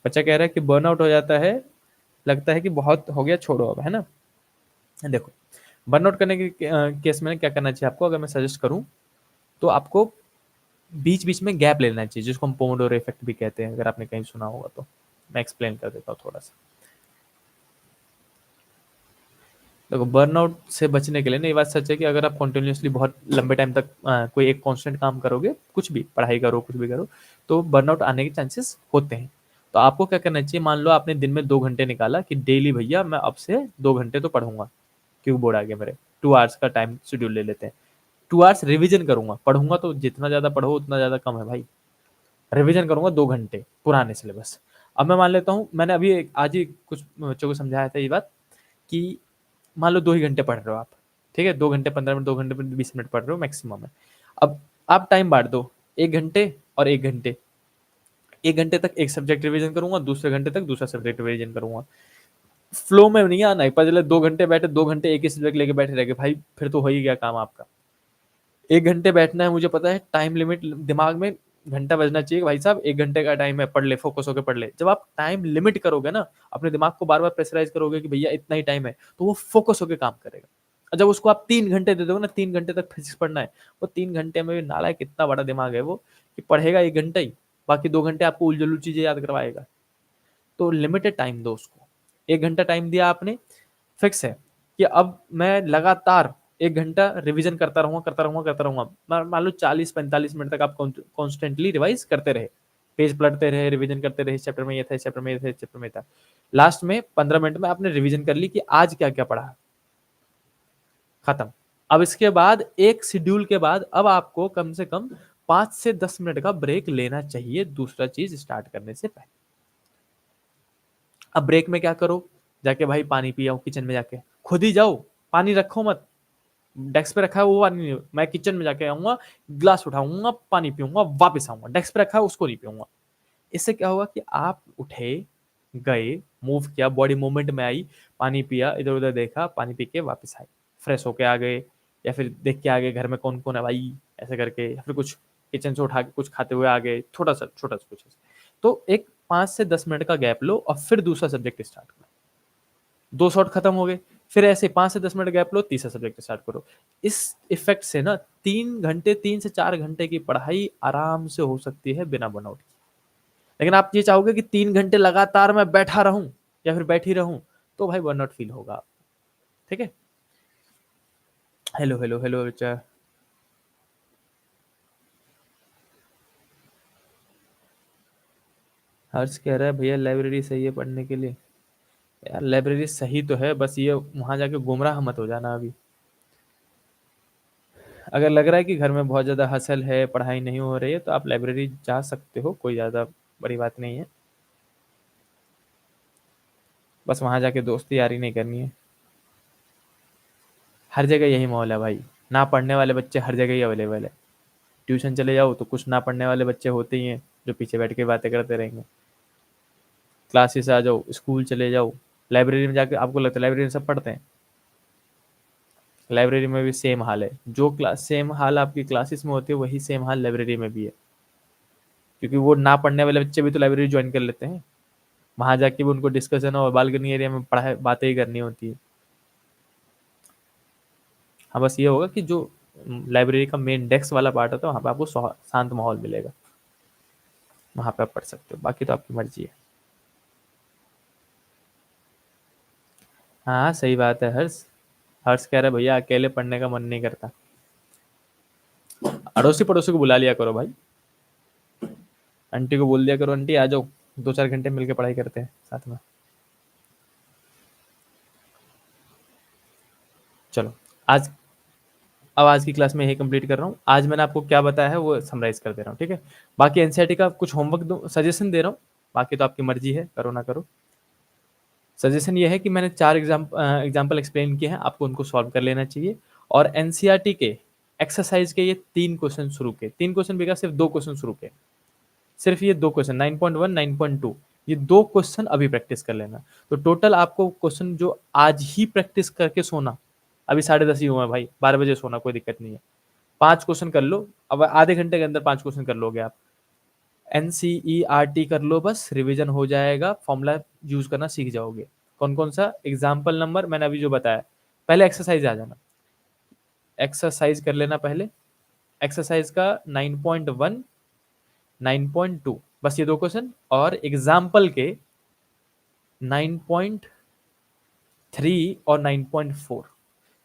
बच्चा कह रहा है कि बर्नआउट हो जाता है, लगता है कि बहुत हो गया छोड़ो अब, है ना। देखो, बर्नआउट करने के केस में क्या करना चाहिए आपको, अगर मैं सजेस्ट करूं तो आपको बीच बीच में गैप लेना चाहिए, जिसको हम पोमोडोरो इफेक्ट भी कहते हैं, अगर आपने कहीं सुना होगा तो। मैं एक्सप्लेन कर देता हूँ थोड़ा सा। देखो, बर्नआउट से बचने के लिए ना, ये बात सच है कि अगर आप कंटिन्यूअसली बहुत लंबे टाइम तक कोई एक कांस्टेंट काम करोगे, कुछ भी पढ़ाई करो कुछ भी करो, तो बर्नआउट आने के चांसेस होते हैं। तो आपको क्या करना चाहिए, मान लो आपने दिन में 2 घंटे निकाला कि डेली भैया मैं अब से 2 घंटे तो पढ़ूंगा, क्यों बोर्ड आ गया मेरे, 2 आवर्स का टाइम शेड्यूल ले लेते हैं। 2 आवर्स रिविजन करूंगा, पढ़ूंगा तो जितना ज्यादा पढ़ो उतना ज्यादा कम है भाई। रिवीजन करूंगा 2 घंटे पुराने सिलेबस। अब मैं मान लेता हूँ, मैंने अभी आज ही कुछ बच्चों को समझाया था ये बात कि मान लो 2 ही घंटे पढ़ रहे हो आप, ठीक है, 2 घंटे 15 मिनट, 2 घंटे 20 मिनट पढ़ रहे हो मैक्सिमम है। अब आप टाइम बांट दो, 1 घंटे और 1 घंटे। 1 घंटे तक एक सब्जेक्ट रिवीजन करूंगा, दूसरे घंटे तक दूसरा सब्जेक्ट रिवीजन करूंगा। फ्लो में नहीं आना है, पहले 2 घंटे बैठे 2 घंटे एक ही सब्जेक्ट लेके बैठे रह गए भाई, फिर तो हो ही गया काम आपका। 1 घंटे बैठना है, मुझे पता है टाइम लिमिट दिमाग में घंटा बजना चाहिए भाई साहब, 1 घंटे का टाइम है, पढ़ ले, फोकस होकर पढ़ ले। जब आप टाइम लिमिट करोगे ना, अपने दिमाग को बार बार प्रेशराइज करोगे कि भैया इतना ही टाइम है, तो वो फोकस होकर काम करेगा। और जब उसको आप 3 घंटे दे दोगे ना, 3 घंटे तक फिजिक्स पढ़ना है, वो 3 घंटे में भी नालायक कितना बड़ा दिमाग है वो, कि पढ़ेगा 1 घंटा ही, बाकी 2 घंटे आपको उलझुल चीजें याद करवाएगा। तो लिमिटेड टाइम दो उसको। 1 घंटा टाइम दिया आपने, फिक्स है कि अब मैं लगातार 1 घंटा रिवीजन करता रहूंगा करता रहूंगा करता रहूंगा। मान लो 40-45 मिनट तक आप कॉन्स्टेंटली रिवाइज करते रहे, पेज पलटते रहे, रिवीजन करते रहे, इस चैप्टर में ये था, इस चैप्टर में ये था, इस चैप्टर में था। लास्ट में 15 मिनट में आपने रिवीजन कर ली कि आज क्या क्या पढ़ा, खत्म। अब इसके बाद एक शेड्यूल के बाद अब आपको कम से कम 5 से 10 मिनट का ब्रेक लेना चाहिए दूसरा चीज स्टार्ट करने से पहले। अब ब्रेक में क्या करो, जाके भाई पानी पियाओ, किचन में जाके खुद ही जाओ, पानी रखो मत, डेस्क पे रखा है वो पानी नहीं, मैं किचन में जाके आऊंगा, ग्लास उठाऊंगा, पानी पीऊंगा, वापस आऊंगा, डेस्क पे रखा है उसको नहीं पीऊंगा। इससे क्या होगा कि आप उठे, गए, मूव किया, बॉडी मूवमेंट में आई, पानी पिया, इधर उधर देखा, पानी पी के वापस आए, फ्रेश होके आ गए, या फिर देख के आ गए घर में कौन कौन है भाई, ऐसे करके, या फिर कुछ किचन से उठा के कुछ खाते हुए आ गए, छोटा सा कुछ ऐसे। तो एक 5 से 10 मिनट का गैप लो और फिर दूसरा सब्जेक्ट स्टार्ट करो। 2 शॉट खत्म हो गए, फिर ऐसे 5 से 10 मिनट गैप लो, तीसरा सब्जेक्ट स्टार्ट करो। इस इफेक्ट से ना 3 से 4 घंटे की पढ़ाई आराम से हो सकती है बिना बर्नआउट के। लेकिन आप ये चाहोगे कि 3 घंटे लगातार मैं बैठा रहूं या फिर बैठी रहूं, तो भाई बर्नआउट फील होगा। ठीक है। हेलो हेलो हेलो बच्चा। हर्ष कह रहा है भैया लाइब्रेरी सही है पढ़ने के लिए। यार लाइब्रेरी सही तो है, बस ये वहां जाके गुमराह मत हो जाना अभी। अगर लग रहा है कि घर में बहुत ज़्यादा हसल है, पढ़ाई नहीं हो रही है, तो आप लाइब्रेरी जा सकते हो, कोई ज़्यादा बड़ी बात नहीं है। बस वहां जाके दोस्ती यारी नहीं करनी है। हर जगह यही माहौल है भाई, ना पढ़ने वाले बच्चे हर जगह ही अवेलेबल है। ट्यूशन चले जाओ तो कुछ ना पढ़ने वाले बच्चे होते ही हैं जो पीछे बैठ के बातें करते रहेंगे। क्लासेस आ जाओ, स्कूल चले जाओ, लाइब्रेरी में जाके आपको लगता है लाइब्रेरी में सब पढ़ते हैं? लाइब्रेरी में भी सेम हाल है। जो क्लास सेम हाल आपकी क्लासेस में होती है, वही सेम हाल लाइब्रेरी में भी है। क्योंकि वो ना पढ़ने वाले बच्चे भी तो लाइब्रेरी ज्वाइन कर लेते हैं, वहां जाके भी उनको डिस्कशन और बालकनी एरिया में पढ़ाई बातें ही करनी होती है। हाँ, बस ये होगा कि जो लाइब्रेरी का मेन डेस्क वाला पार्ट होता है, वहाँ पे आपको शांत माहौल मिलेगा, वहाँ पे आप पढ़ सकते हो, बाकी तो आपकी मर्जी है। हाँ सही बात है हर्ष। हर्ष कह रहा है भैया अकेले पढ़ने का मन नहीं करता। अड़ोसी पड़ोसी को बुला लिया करो भाई, आंटी को बोल दिया करो आंटी आ जाओ, 2-4 घंटे मिलके पढ़ाई करते हैं साथ में। चलो, आज अब आज की क्लास में यही कंप्लीट कर रहा हूँ। आज मैंने आपको क्या बताया है वो समराइज कर दे रहा हूँ, ठीक है। बाकी एनसीईआरटी का कुछ होमवर्क दो, सजेशन दे रहा हूँ, बाकी तो आपकी मर्जी है, करो ना करो। सजेशन ये है कि मैंने 4 एग्जाम्पल एक्सप्लेन किए हैं, आपको उनको सॉल्व कर लेना चाहिए। और एनसीईआरटी के एक्सरसाइज के ये 3 क्वेश्चन शुरू के, 3 क्वेश्चन भी सिर्फ 2 क्वेश्चन शुरू के, सिर्फ ये 2 क्वेश्चन 9.1 9.2, ये 2 क्वेश्चन अभी प्रैक्टिस कर लेना। तो टोटल आपको क्वेश्चन जो आज ही प्रैक्टिस करके सोना, अभी 10:30 ही हुआ है भाई, 12 बजे सोना, कोई दिक्कत नहीं है। 5 क्वेश्चन कर लो, अब आधे घंटे के अंदर 5 क्वेश्चन कर लोगे आप। एनसीईआरटी कर लो, बस रिवीजन हो जाएगा, फॉर्मूला यूज करना सीख जाओगे। कौन कौन सा एग्जाम्पल नंबर मैंने अभी जो बताया, पहले एक्सरसाइज आ जाना, एक्सरसाइज कर लेना पहले। एक्सरसाइज का 9.1 9.2, बस ये 2 क्वेश्चन, और एग्जाम्पल के 9.3 और 9.4,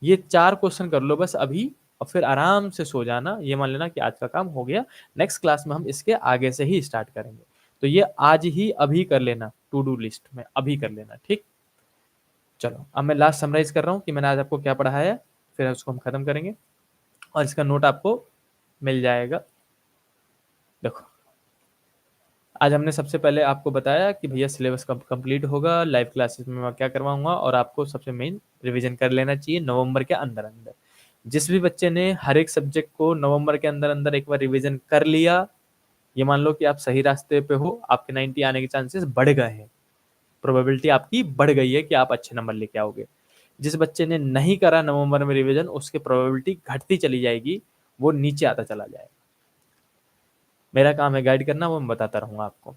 ये 4 क्वेश्चन कर लो बस अभी, और फिर आराम से सो जाना। ये मान लेना कि आज का काम हो गया, नेक्स्ट क्लास में हम इसके आगे से ही स्टार्ट करेंगे। तो ये आज ही अभी कर लेना, टू डू लिस्ट में अभी कर लेना, ठीक। चलो, अब मैं लास्ट समराइज कर रहा हूँ कि मैंने आज आपको क्या पढ़ाया है, फिर उसको हम खत्म करेंगे और इसका नोट आपको मिल जाएगा। देखो, आज हमने सबसे पहले आपको बताया कि भैया सिलेबस कब कंप्लीट होगा, लाइव क्लासेस में मैं क्या करवाऊंगा, और आपको सबसे मेन रिवीजन कर लेना चाहिए नवंबर के अंदर अंदर। जिस भी बच्चे ने हर एक सब्जेक्ट को नवंबर के अंदर अंदर एक बार रिवीजन कर लिया, ये मान लो कि आप सही रास्ते पे हो, आपके 90 आने के चांसेस बढ़ गए हैं, प्रोबेबिलिटी आपकी बढ़ गई है कि आप अच्छे नंबर लेके आओगे। जिस बच्चे ने नहीं करा नवंबर में रिवीजन, उसकी प्रोबेबिलिटी घटती चली जाएगी, वो नीचे आता चला जाएगा। मेरा काम है गाइड करना, वो मैं बताता रहूंगा आपको।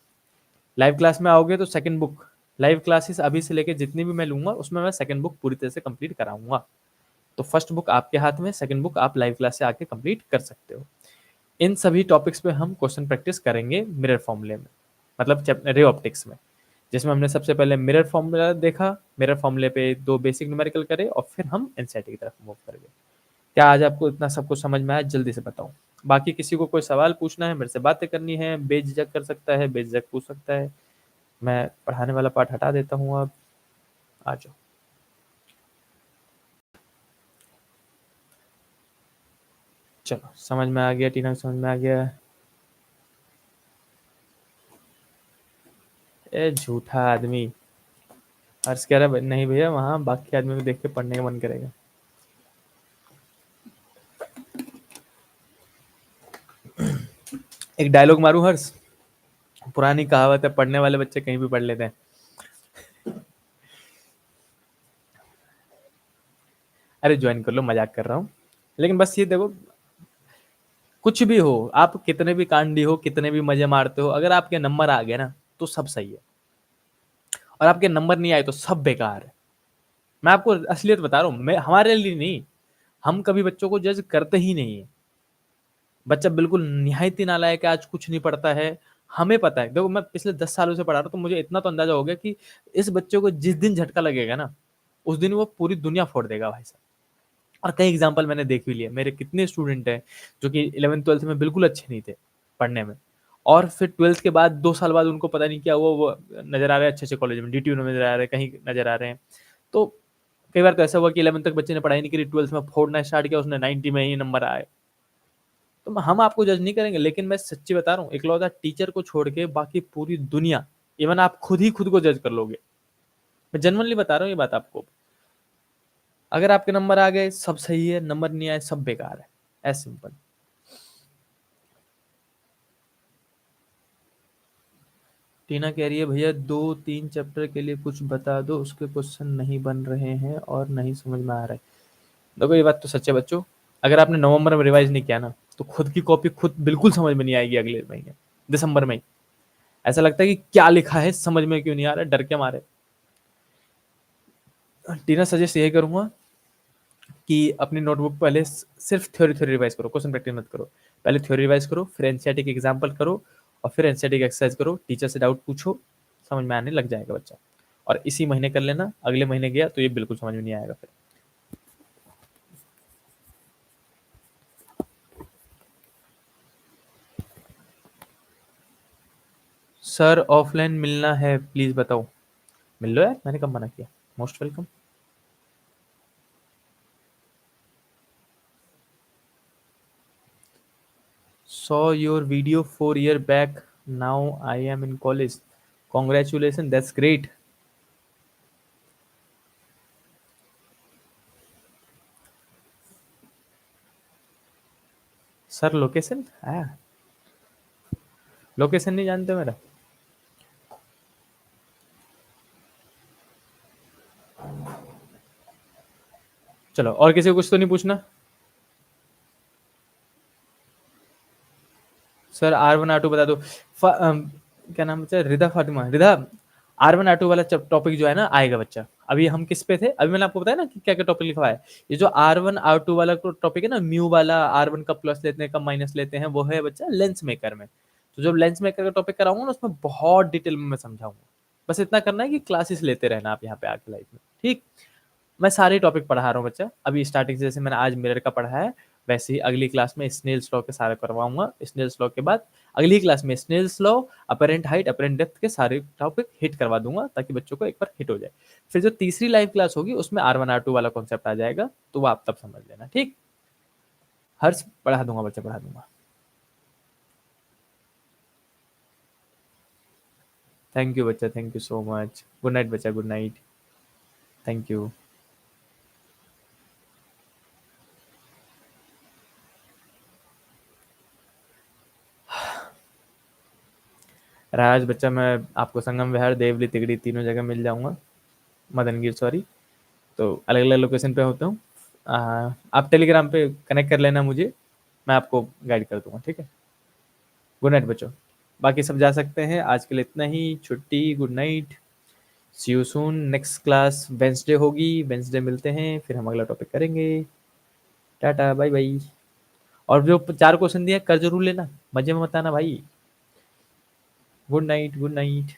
लाइव क्लास में आओगे तो सेकंड बुक, लाइव क्लासेस अभी से लेके जितनी भी मैं लूंगा उसमें मैं सेकंड बुक पूरी तरह से कंप्लीट कराऊंगा। तो फर्स्ट बुक आपके हाथ में, सेकंड बुक आप लाइव क्लास से आके कंप्लीट कर सकते हो। इन सभी टॉपिक्स पे हम क्वेश्चन प्रैक्टिस करेंगे मिरर फॉर्मूले में, मतलब रे ऑप्टिक्स में, जिसमें हमने सबसे पहले मिरर फॉर्मूला देखा, मिरर फॉर्मूले पे 2 बेसिक न्यूमेरिकल करे, और फिर हम एनसीईआरटी की तरफ मूव करेंगे। क्या आज आपको इतना सब कुछ समझ में आया? जल्दी से बताओ। बाकी किसी को कोई सवाल पूछना है, मेरे से बातें करनी है, बेझिझक कर सकता है, बेझिझक पूछ सकता है। मैं पढ़ाने वाला पार्ट हटा देता हूँ, अब आ जाओ। चलो, समझ में आ गया टीना, समझ में आ गया। ए झूठा आदमी। हर्ष कह रहा है नहीं भैया, वहां बाकी आदमी को देख के पढ़ने का मन करेगा। एक डायलॉग मारू हर्ष, पुरानी कहावत है, पढ़ने वाले बच्चे कहीं भी पढ़ लेते हैं। अरे ज्वाइन कर लो, मजाक कर रहा हूँ। लेकिन बस ये देखो, कुछ भी हो, आप कितने भी कांडी हो, कितने भी मजे मारते हो, अगर आपके नंबर आ गए ना तो सब सही है, और आपके नंबर नहीं आए तो सब बेकार है। मैं आपको असलियत बता रहा हूँ, मैं हमारे लिए नहीं, हम कभी बच्चों को जज करते ही नहीं है। बच्चा बिल्कुल निहायती नालायक है, आज कुछ नहीं पढ़ता है, हमें पता है। देखो मैं पिछले 10 सालों से पढ़ा रहा हूँ, तो मुझे इतना तो अंदाज़ा हो गया कि इस बच्चे को जिस दिन झटका लगेगा ना, उस दिन वो पूरी दुनिया फोड़ देगा भाई साहब। और कई एग्ज़ाम्पल मैंने देख भी लिए। मेरे कितने स्टूडेंट हैं, जो कि 11th-12th में बिल्कुल अच्छे नहीं थे पढ़ने में, और फिर 12th के बाद 2 साल बाद उनको पता नहीं क्या हुआ, वो नज़र आ रहे हैं अच्छे-अच्छे कॉलेज में, डीटीयू में नज़र आ रहे हैं, कहीं नज़र आ रहे हैं। तो कई बार तो ऐसा हुआ कि 11th तक बच्चे ने पढ़ाई नहीं करी, 12th में फोड़ना स्टार्ट किया, उसने 90 में ही नंबर आए। तो हम आपको जज नहीं करेंगे, लेकिन मैं सच्ची बता रहा हूँ, इकलौता टीचर को छोड़ के बाकी पूरी दुनिया, इवन आप खुद ही खुद को जज कर लोगे। मैं जेन्युइनली बता रहा हूँ ये बात आपको। अगर आपके नंबर आ गए सब सही है, नंबर नहीं आए सब बेकार है, एज सिंपल। टीना कह रही है भैया 2-3 चैप्टर के लिए कुछ बता दो, उसके क्वेश्चन नहीं बन रहे हैं और नहीं समझ में आ रहा है। देखो ये बात तो सच है बच्चों, अगर आपने नवंबर में रिवाइज नहीं किया ना, तो खुद की कॉपी खुद बिल्कुल समझ में नहीं आएगी अगले महीने, दिसंबर में ही। ऐसा लगता है कि क्या लिखा है, समझ में क्यों नहीं आ रहा है, डर के मारे। टीना सजेस्ट यही करूंगा कि अपनी नोटबुक पहले सिर्फ थ्योरी थ्योरी रिवाइज करो, क्वेश्चन प्रैक्टिस मत करो। पहले थ्योरी रिवाइज करो, फिर एनसीईआरटी के एग्जाम्पल करो, और फिर एनसीईआरटी की एक्सरसाइज करो, टीचर से डाउट पूछो, समझ में आने लग जाएगा बच्चा। और इसी महीने कर लेना, अगले महीने गया तो ये बिल्कुल समझ में नहीं आएगा फिर। सर ऑफलाइन मिलना है, प्लीज बताओ। मिल लो यार, मैंने कब मना किया, most welcome. Saw your video 4 year back. Now I am in college. Congratulations, that's great. Sir location location नहीं जानते मेरा? चलो, और किसी को कुछ तो नहीं पूछना? सर R1 R2 बता दो। क्या नाम बच्चा, रिदा फातिमा, रिदा। R1 R2 वाला टॉपिक जो है ना, आएगा बच्चा। अभी हम किस पे थे, अभी मैंने आपको बताया ना कि क्या क्या टॉपिक लिखवा है। ये जो R1 R2 वाला टॉपिक है ना, म्यू वाला, R1 कब प्लस लेते हैं, कब माइनस लेते हैं, वो है बच्चा लेंस मेकर में। तो जब लेंस मेकर का टॉपिक कराऊंगा ना, उसमें बहुत डिटेल में मैं समझाऊंगा। बस इतना करना है कि क्लासेस लेते रहना आप यहाँ पे आके लाइफ में, ठीक। मैं सारे टॉपिक पढ़ा रहा हूँ बच्चा, अभी स्टार्टिंग से, जैसे मैंने आज मिरर का पढ़ा है, वैसे ही अगली क्लास में स्नेल्स लॉ के सारे करवाऊंगा। स्नेल्स लॉ के बाद अगली क्लास में Snell's law, apparent height, apparent depth के सारे टॉपिक हिट करवा दूंगा, ताकि बच्चों को एक बार हिट हो जाए। फिर जो तीसरी लाइव क्लास होगी, उसमें R1 R2 वाला कॉन्सेप्ट आ जाएगा, तो वो आप तब समझ लेना, ठीक। हर्ष पढ़ा दूंगा बच्चा, पढ़ा दूंगा। थैंक यू बच्चा, thank you so much. Good night बच्चा, good night. Thank you. Raj बच्चा, मैं आपको संगम विहार, देवली, तिगड़ी तीनों जगह मिल जाऊंगा, मदनगिर सॉरी। तो अलग अलग लोकेशन पे होता हूँ। आप टेलीग्राम पे कनेक्ट कर लेना मुझे, मैं आपको गाइड कर दूंगा, ठीक है। गुड नाइट बच्चों, बाकी सब जा सकते हैं, आज के लिए इतना ही, छुट्टी, good night. See you soon, next class Wednesday होगी, वेंसडे मिलते हैं, फिर हम अगला टॉपिक करेंगे। Tata bye bye. और जो 4 क्वेश्चन दिए कर जरूर लेना, मजे में मत आना भाई। Good night, good night.